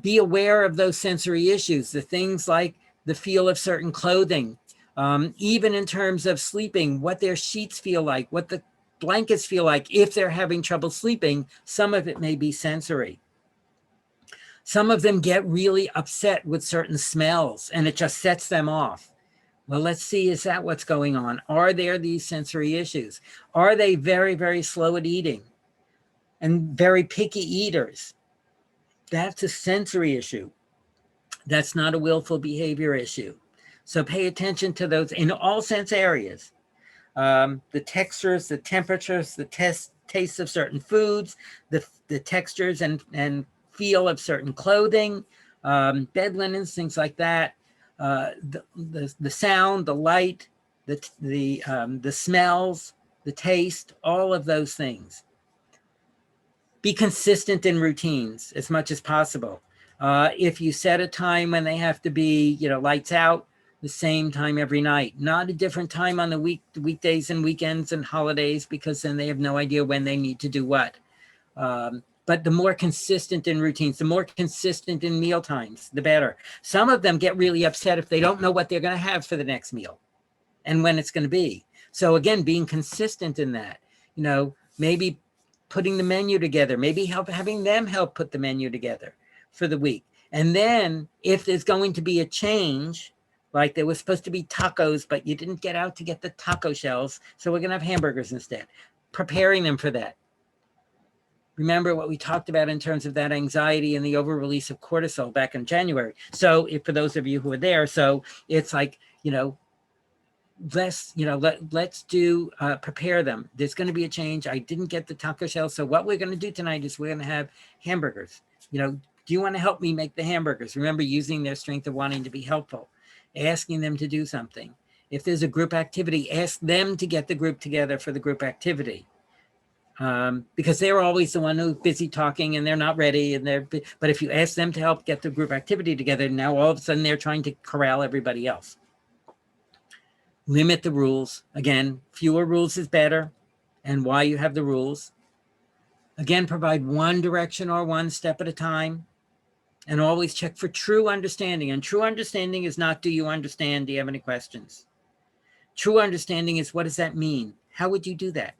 Be aware of those sensory issues, the things like the feel of certain clothing, even in terms of sleeping, what their sheets feel like, what the blankets feel like. If they're having trouble sleeping, some of it may be sensory. Some of them get really upset with certain smells and it just sets them off. Well, let's see, is that what's going on? Are there these sensory issues? Are they very, very slow at eating and very picky eaters? That's a sensory issue. That's not a willful behavior issue. So pay attention to those in all sense areas. The textures, the temperatures, the tastes of certain foods, the textures and feel of certain clothing, bed linens, things like that. The sound, the light, the smells, the taste, all of those things. Be consistent in routines as much as possible. If you set a time when they have to be, lights out, the same time every night, not a different time on the weekdays and weekends and holidays, because then they have no idea when they need to do what. But the more consistent in routines, the more consistent in meal times, the better. Some of them get really upset if they don't know what they're going to have for the next meal and when it's going to be. So again, being consistent in that, maybe putting the menu together, maybe having them help put the menu together for the week. And then if there's going to be a change, like there was supposed to be tacos, but you didn't get out to get the taco shells, so we're going to have hamburgers instead, preparing them for that. Remember what we talked about in terms of that anxiety and the over release of cortisol back in January. So for those of you who are there, so it's like, let's do prepare them. There's going to be a change. I didn't get the taco shell, so what we're going to do tonight is we're going to have hamburgers. Do you want to help me make the hamburgers? Remember, using their strength of wanting to be helpful, asking them to do something. If there's a group activity, ask them to get the group together for the group activity. Because they're always the one who's busy talking and they're not ready, but if you ask them to help get the group activity together, now all of a sudden they're trying to corral everybody else. Limit the rules. Again, fewer rules is better, and why you have the rules. Again, provide one direction or one step at a time, and always check for true understanding. And true understanding is not, do you understand? Do you have any questions? True understanding is, what does that mean? How would you do that?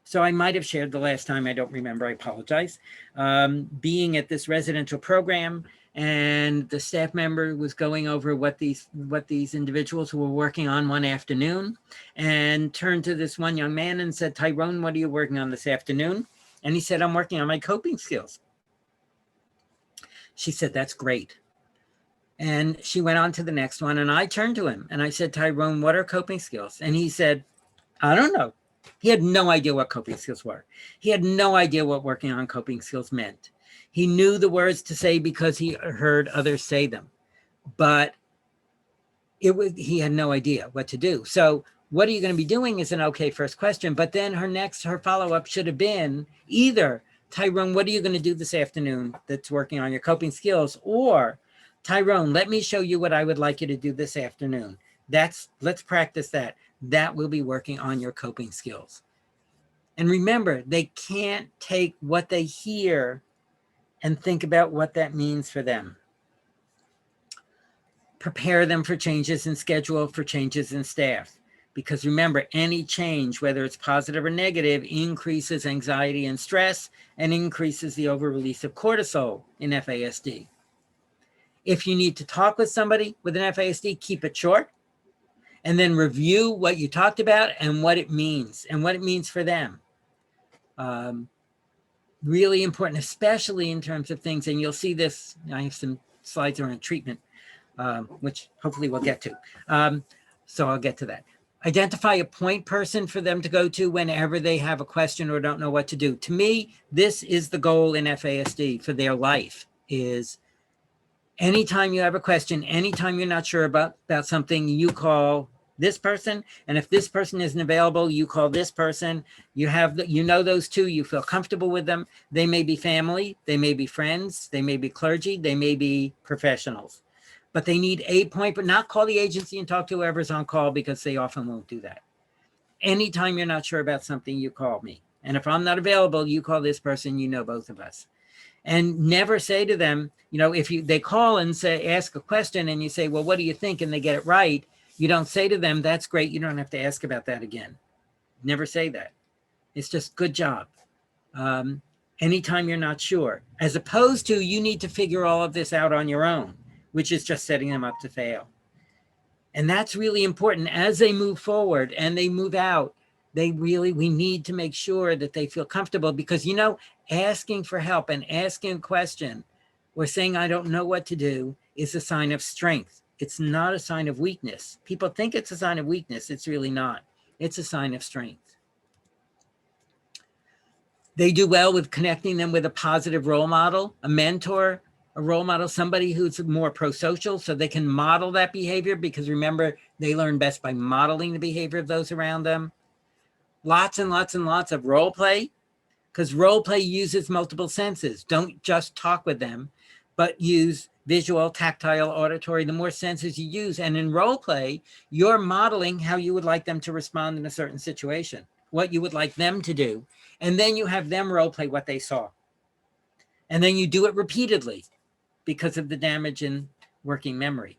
So I might have shared the last time, I don't remember, I apologize. Being at this residential program, and the staff member was going over what these individuals were working on one afternoon, and turned to this one young man and said, Tyrone, what are you working on this afternoon? And he said, I'm working on my coping skills. She said, that's great. And she went on to the next one, and I turned to him and I said, Tyrone, what are coping skills? And he said, I don't know. He had no idea what coping skills were. He had no idea what working on coping skills meant. He knew the words to say because he heard others say them, but he had no idea what to do. So what are you going to be doing is an okay first question, but then her follow-up should have been either, Tyrone, what are you going to do this afternoon that's working on your coping skills? Or, Tyrone, let me show you what I would like you to do this afternoon. Let's practice that. That will be working on your coping skills. And remember, they can't take what they hear and think about what that means for them. Prepare them for changes in schedule, for changes in staff. Because remember, any change, whether it's positive or negative, increases anxiety and stress and increases the over-release of cortisol in FASD. If you need to talk with somebody with an FASD, keep it short. And then review what you talked about and what it means for them. Really important, especially in terms of things, and you'll see this, I have some slides around treatment, which hopefully we'll get to. So I'll get to that. Identify a point person for them to go to whenever they have a question or don't know what to do. To me, this is the goal in FASD for their life, is anytime you have a question, anytime you're not sure about something, you call this person. And if this person isn't available, you call this person. You know those two, you feel comfortable with them. They may be family, they may be friends, they may be clergy, they may be professionals. But they need a point, but not call the agency and talk to whoever's on call, because they often won't do that. Anytime you're not sure about something, you call me. And if I'm not available, you call this person, you know both of us. And never say to them, if they call and ask a question and you say, well, what do you think? And they get it right. You don't say to them, that's great. You don't have to ask about that again. Never say that. It's just good job. Anytime you're not sure, as opposed to you need to figure all of this out on your own, which is just setting them up to fail. And that's really important as they move forward and they move out. We need to make sure that they feel comfortable, because, asking for help and asking a question or saying, I don't know what to do, is a sign of strength. It's not a sign of weakness. People think it's a sign of weakness. It's really not. It's a sign of strength. They do well with connecting them with a positive role model, a mentor, a role model, somebody who's more pro-social, so they can model that behavior, because remember, they learn best by modeling the behavior of those around them. Lots and lots and lots of role play, because role play uses multiple senses. Don't just talk with them, but use visual, tactile, auditory, the more senses you use. And in role play, you're modeling how you would like them to respond in a certain situation, what you would like them to do. And then you have them role play what they saw. And then you do it repeatedly because of the damage in working memory.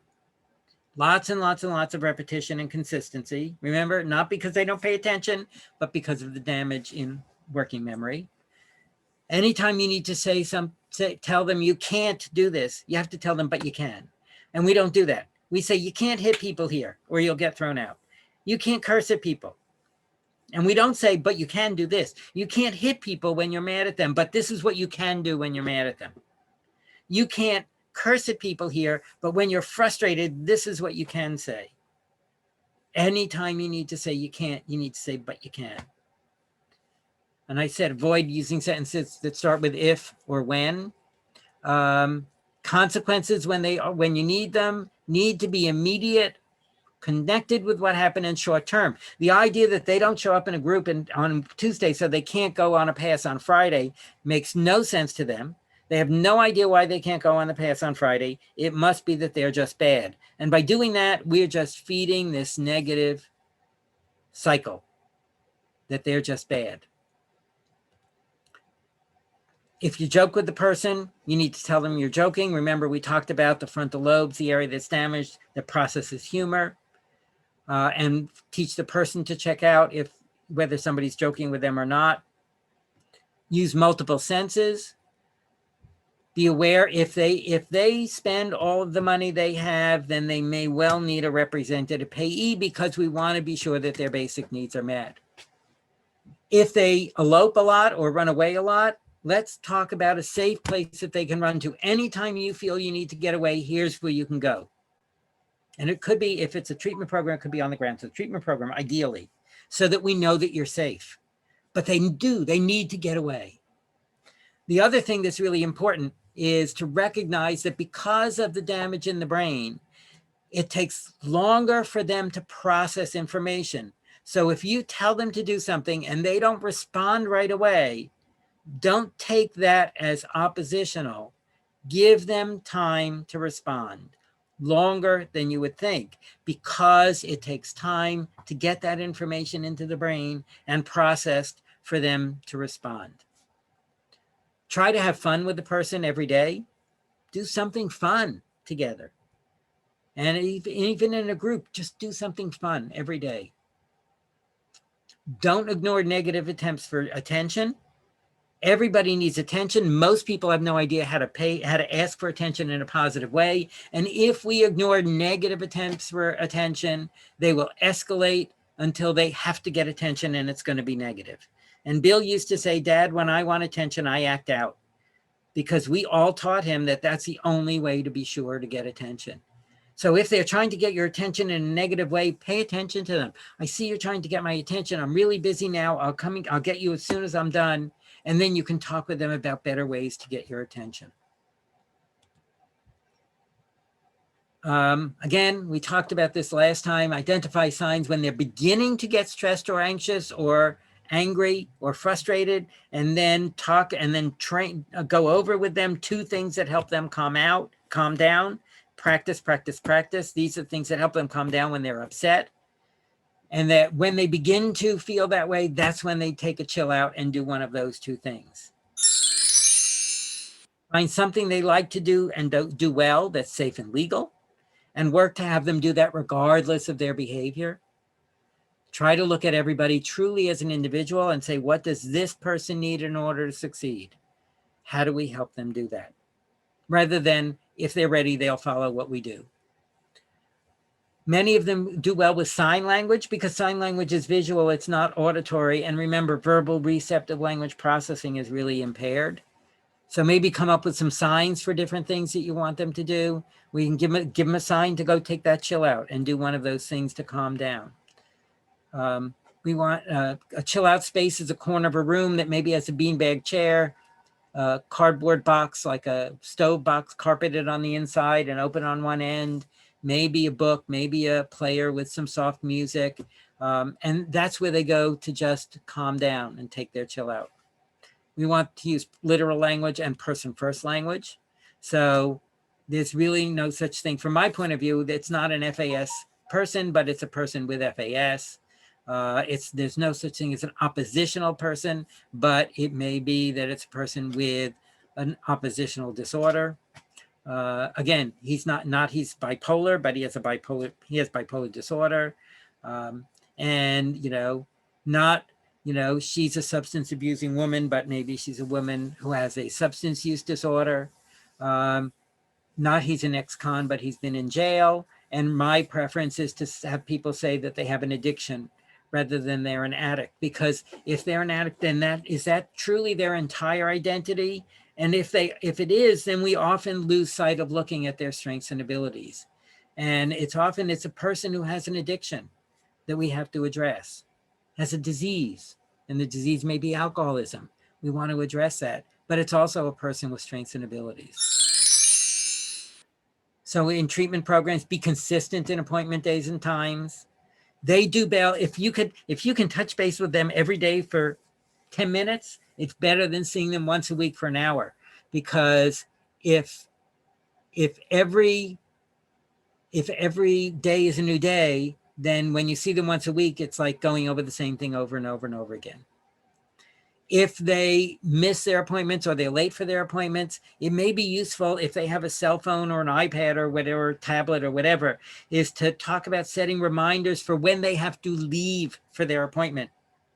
Lots and lots and lots of repetition and consistency. Remember, not because they don't pay attention, but because of the damage in working memory. Anytime you need to tell them you can't do this, you have to tell them, but you can. And we don't do that. We say, you can't hit people here or you'll get thrown out. You can't curse at people. And we don't say, but you can do this. You can't hit people when you're mad at them, but this is what you can do when you're mad at them. You can't curse at people here, but when you're frustrated, this is what you can say. Anytime you need to say you can't, you need to say, but you can. And I said, avoid using sentences that start with if or when. Consequences when you need them need to be immediate, connected with what happened in short term. The idea that they don't show up in a group on Tuesday so they can't go on a pass on Friday makes no sense to them. They have no idea why they can't go on the pass on Friday. It must be that they're just bad. And by doing that, we're just feeding this negative cycle that they're just bad. If you joke with the person, you need to tell them you're joking. Remember, we talked about the frontal lobes, the area that's damaged, that processes humor, and teach the person to check out whether somebody's joking with them or not. Use multiple senses. Be aware if they spend all of the money they have, then they may well need a representative payee because we want to be sure that their basic needs are met. If they elope a lot or run away a lot, let's talk about a safe place that they can run to. Anytime you feel you need to get away, here's where you can go. And it could be, if it's a treatment program, it could be on the ground. So the treatment program, ideally, so that we know that you're safe. But they need to get away. The other thing that's really important is to recognize that because of the damage in the brain, it takes longer for them to process information. So if you tell them to do something and they don't respond right away, don't take that as oppositional. Give them time to respond, longer than you would think, because it takes time to get that information into the brain and processed for them to respond. Try to have fun with the person every day. Do something fun together. And even in a group, just do something fun every day. Don't ignore negative attempts for attention. Everybody needs attention. Most people have no idea how to ask for attention in a positive way. And if we ignore negative attempts for attention, they will escalate until they have to get attention, and it's going to be negative. And Bill used to say, Dad, when I want attention, I act out. Because we all taught him that that's the only way to be sure to get attention. So if they're trying to get your attention in a negative way, pay attention to them. I see you're trying to get my attention. I'm really busy now. I'll get you as soon as I'm done. And then you can talk with them about better ways to get your attention. Again, we talked about this last time. Identify signs when they're beginning to get stressed or anxious or angry or frustrated, and then go over with them 2 things that help them calm down. Practice, practice, practice. These are things that help them calm down when they're upset. And that when they begin to feel that way, that's when they take a chill out and do one of those 2 things. Find something they like to do and do well that's safe and legal, and work to have them do that regardless of their behavior. Try to look at everybody truly as an individual and say, what does this person need in order to succeed? How do we help them do that? Rather than, if they're ready, they'll follow what we do. Many of them do well with sign language because sign language is visual, it's not auditory. And remember, verbal receptive language processing is really impaired. So maybe come up with some signs for different things that you want them to do. We can give them a sign to go take that chill out and do one of those things to calm down. We want a chill out space is a corner of a room that maybe has a beanbag chair, a cardboard box, like a stove box carpeted on the inside and open on one end, maybe a book, maybe a player with some soft music. And that's where they go to just calm down and take their chill out. We want to use literal language and person first language. So there's really no such thing. From my point of view, it's not an FAS person, but it's a person with FAS. There's no such thing as an oppositional person, but it may be that it's a person with an oppositional disorder. Again, he's he's bipolar, but he has bipolar disorder. And, not, she's a substance abusing woman, but maybe she's a woman who has a substance use disorder. Not he's an ex-con, but he's been in jail. And my preference is to have people say that they have an addiction rather than they're an addict. Because if they're an addict, then is that truly their entire identity? And if it is, then we often lose sight of looking at their strengths and abilities. And it's a person who has an addiction that we have to address, has a disease, and the disease may be alcoholism. We want to address that, but it's also a person with strengths and abilities. So in treatment programs, be consistent in appointment days and times. They do bail. If you can touch base with them every day for 10 minutes, it's better than seeing them once a week for an hour. Because if every day is a new day, then when you see them once a week, it's like going over the same thing over and over and over again. If they miss their appointments or they're late for their appointments, it may be useful if they have a cell phone or an iPad or whatever, tablet or whatever, is to talk about setting reminders for when they have to leave for their appointment,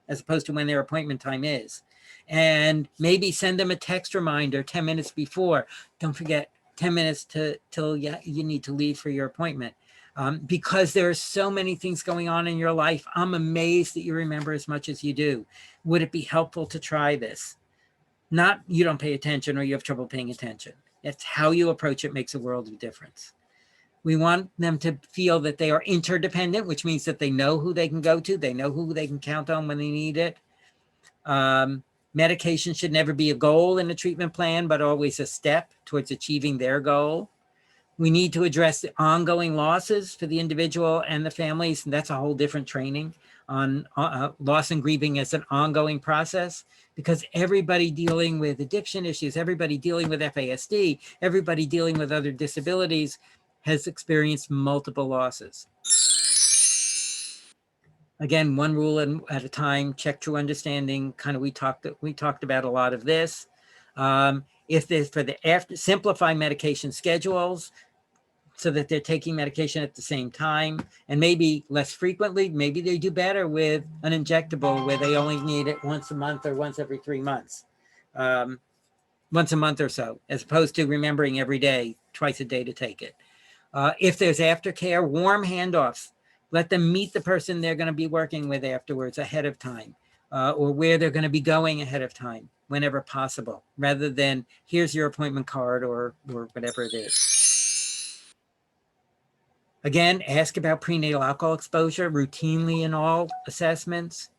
as opposed to when their appointment time is. And maybe send them a text reminder 10 minutes before. Don't forget, 10 minutes till you need to leave for your appointment. Because there are so many things going on in your life. I'm amazed that you remember as much as you do. Would it be helpful to try this? Not you don't pay attention or you have trouble paying attention. It's how you approach it makes a world of difference. We want them to feel that they are interdependent, which means that they know who they can go to. They know who they can count on when they need it. Medication should never be a goal in a treatment plan, but always a step towards achieving their goal. We need to address the ongoing losses for the individual and the families. And that's a whole different training on loss and grieving as an ongoing process, because everybody dealing with addiction issues, everybody dealing with FASD, everybody dealing with other disabilities has experienced multiple losses. Again, one rule at a time, check true understanding. Kind of we talked about a lot of this. If there's simplify medication schedules, so that they're taking medication at the same time and maybe less frequently. Maybe they do better with an injectable where they only need it once a month or once every 3 months, once a month or so, as opposed to remembering every day, twice a day to take it. If there's aftercare, warm handoffs. Let them meet the person they're going to be working with afterwards ahead of time, or where they're going to be going ahead of time, whenever possible, rather than here's your appointment card or whatever it is. Again, ask about prenatal alcohol exposure routinely in all assessments.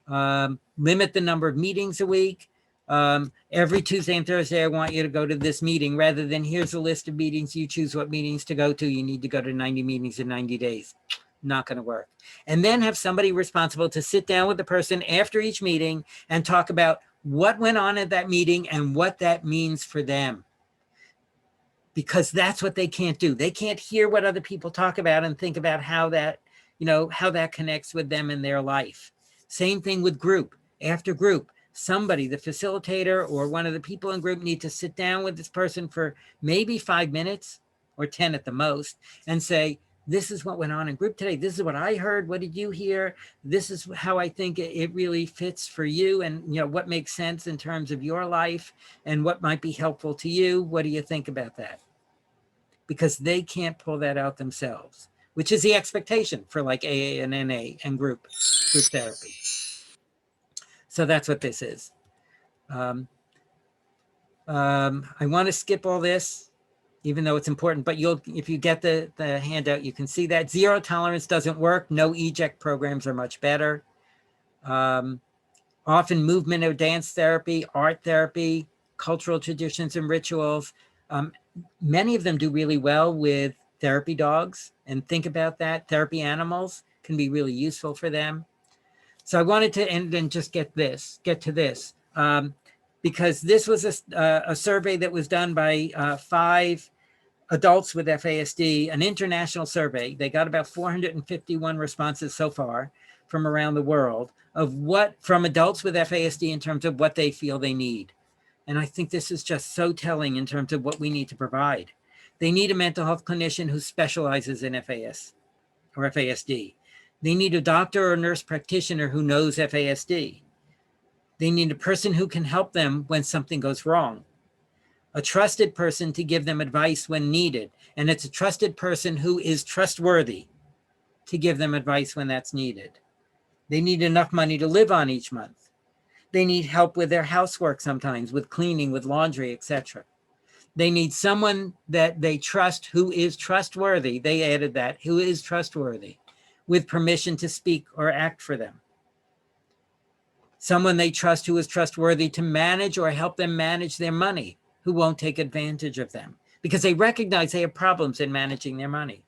Limit the number of meetings a week. Every Tuesday and Thursday, I want you to go to this meeting, rather than here's a list of meetings. You choose what meetings to go to. You need to go to 90 meetings in 90 days. Not going to work. And then have somebody responsible to sit down with the person after each meeting and talk about what went on at that meeting and what that means for them. Because that's what they can't do. They can't hear what other people talk about and think about how that connects with them in their life. Same thing with group. After group, somebody, the facilitator or one of the people in group, need to sit down with this person for maybe 5 minutes or 10 at the most and say, this is what went on in group today. This is what I heard. What did you hear? This is how I think it really fits for you, and what makes sense in terms of your life and what might be helpful to you. What do you think about that? Because they can't pull that out themselves, which is the expectation for like AA and NA and group therapy. So that's what this is. I want to skip all this, even though it's important, but if you get the handout, you can see that zero tolerance doesn't work. No eject programs are much better. Often movement or dance therapy, art therapy, cultural traditions and rituals. Many of them do really well with therapy dogs, and think about that. Therapy animals can be really useful for them. So I wanted to end and just get to this. because this was a survey that was done by 5 adults with FASD, an international survey. They got about 451 responses so far from around the world of from adults with FASD in terms of what they feel they need. And I think this is just so telling in terms of what we need to provide. They need a mental health clinician who specializes in FAS or FASD. They need a doctor or nurse practitioner who knows FASD. They need a person who can help them when something goes wrong. A trusted person to give them advice when needed. And it's a trusted person who is trustworthy to give them advice when that's needed. They need enough money to live on each month. They need help with their housework sometimes, with cleaning, with laundry, etc. They need someone that they trust who is trustworthy. They added that, who is trustworthy, with permission to speak or act for them. Someone they trust who is trustworthy to manage or help them manage their money, who won't take advantage of them because they recognize they have problems in managing their money.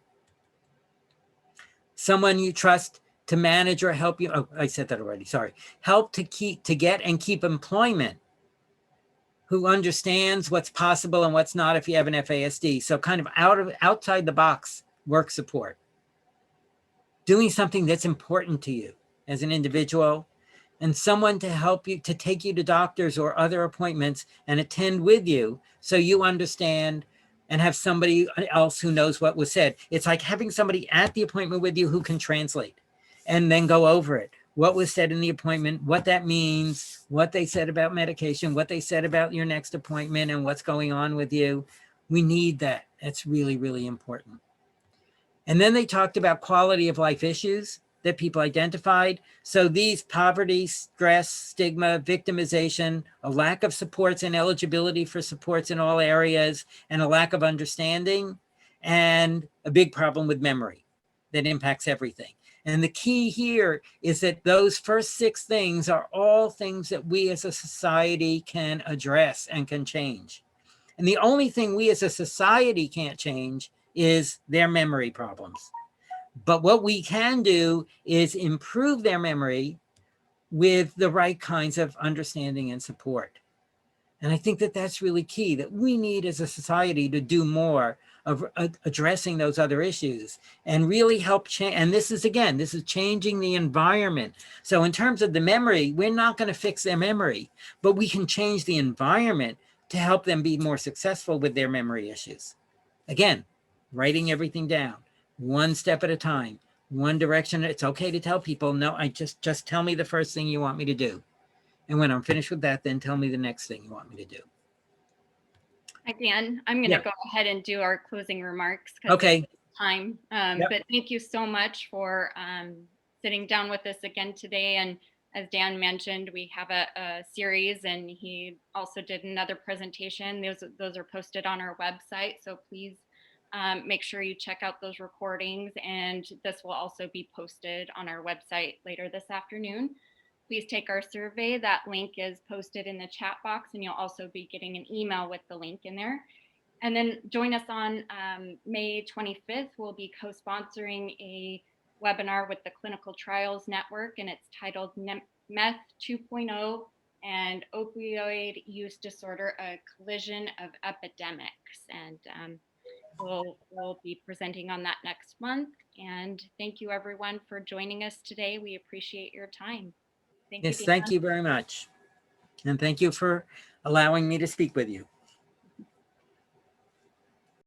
Someone you trust to manage or help you. Oh, I said that already. Sorry. Help to get and keep employment, who understands what's possible and what's not if you have an FASD. So kind of outside the box work support. Doing something that's important to you as an individual, and someone to help you, to take you to doctors or other appointments and attend with you so you understand and have somebody else who knows what was said. It's like having somebody at the appointment with you who can translate and then go over it. What was said in the appointment, what that means, what they said about medication, what they said about your next appointment and what's going on with you. We need that. That's really, really important. And then they talked about quality of life issues that people identified. So these: poverty, stress, stigma, victimization, a lack of supports and eligibility for supports in all areas, and a lack of understanding, and a big problem with memory that impacts everything. And the key here is that those first 6 things are all things that we as a society can address and can change. And the only thing we as a society can't change is their memory problems. But what we can do is improve their memory with the right kinds of understanding and support. And I think that that's really key, that we need as a society to do more of addressing those other issues and really help change. And this is, again, this is changing the environment. So in terms of the memory, we're not going to fix their memory, but we can change the environment to help them be more successful with their memory issues. Again, writing everything down, one step at a time, one direction. It's okay to tell people, no, just tell me the first thing you want me to do. And when I'm finished with that, then tell me the next thing you want me to do. Hi, Dan. I'm going to go ahead and do our closing remarks because okay. it's time. But thank you so much for sitting down with us again today. And as Dan mentioned, we have a series, and he also did another presentation. Those are posted on our website. So please make sure you check out those recordings. And this will also be posted on our website later this afternoon. Please take our survey. That link is posted in the chat box, and you'll also be getting an email with the link in there. And then join us on May 25th. We'll be co-sponsoring a webinar with the Clinical Trials Network, and it's titled Meth 2.0 and Opioid Use Disorder, a Collision of Epidemics. And we'll be presenting on that next month. And thank you, everyone, for joining us today. We appreciate your time. Thank you very much. And thank you for allowing me to speak with you.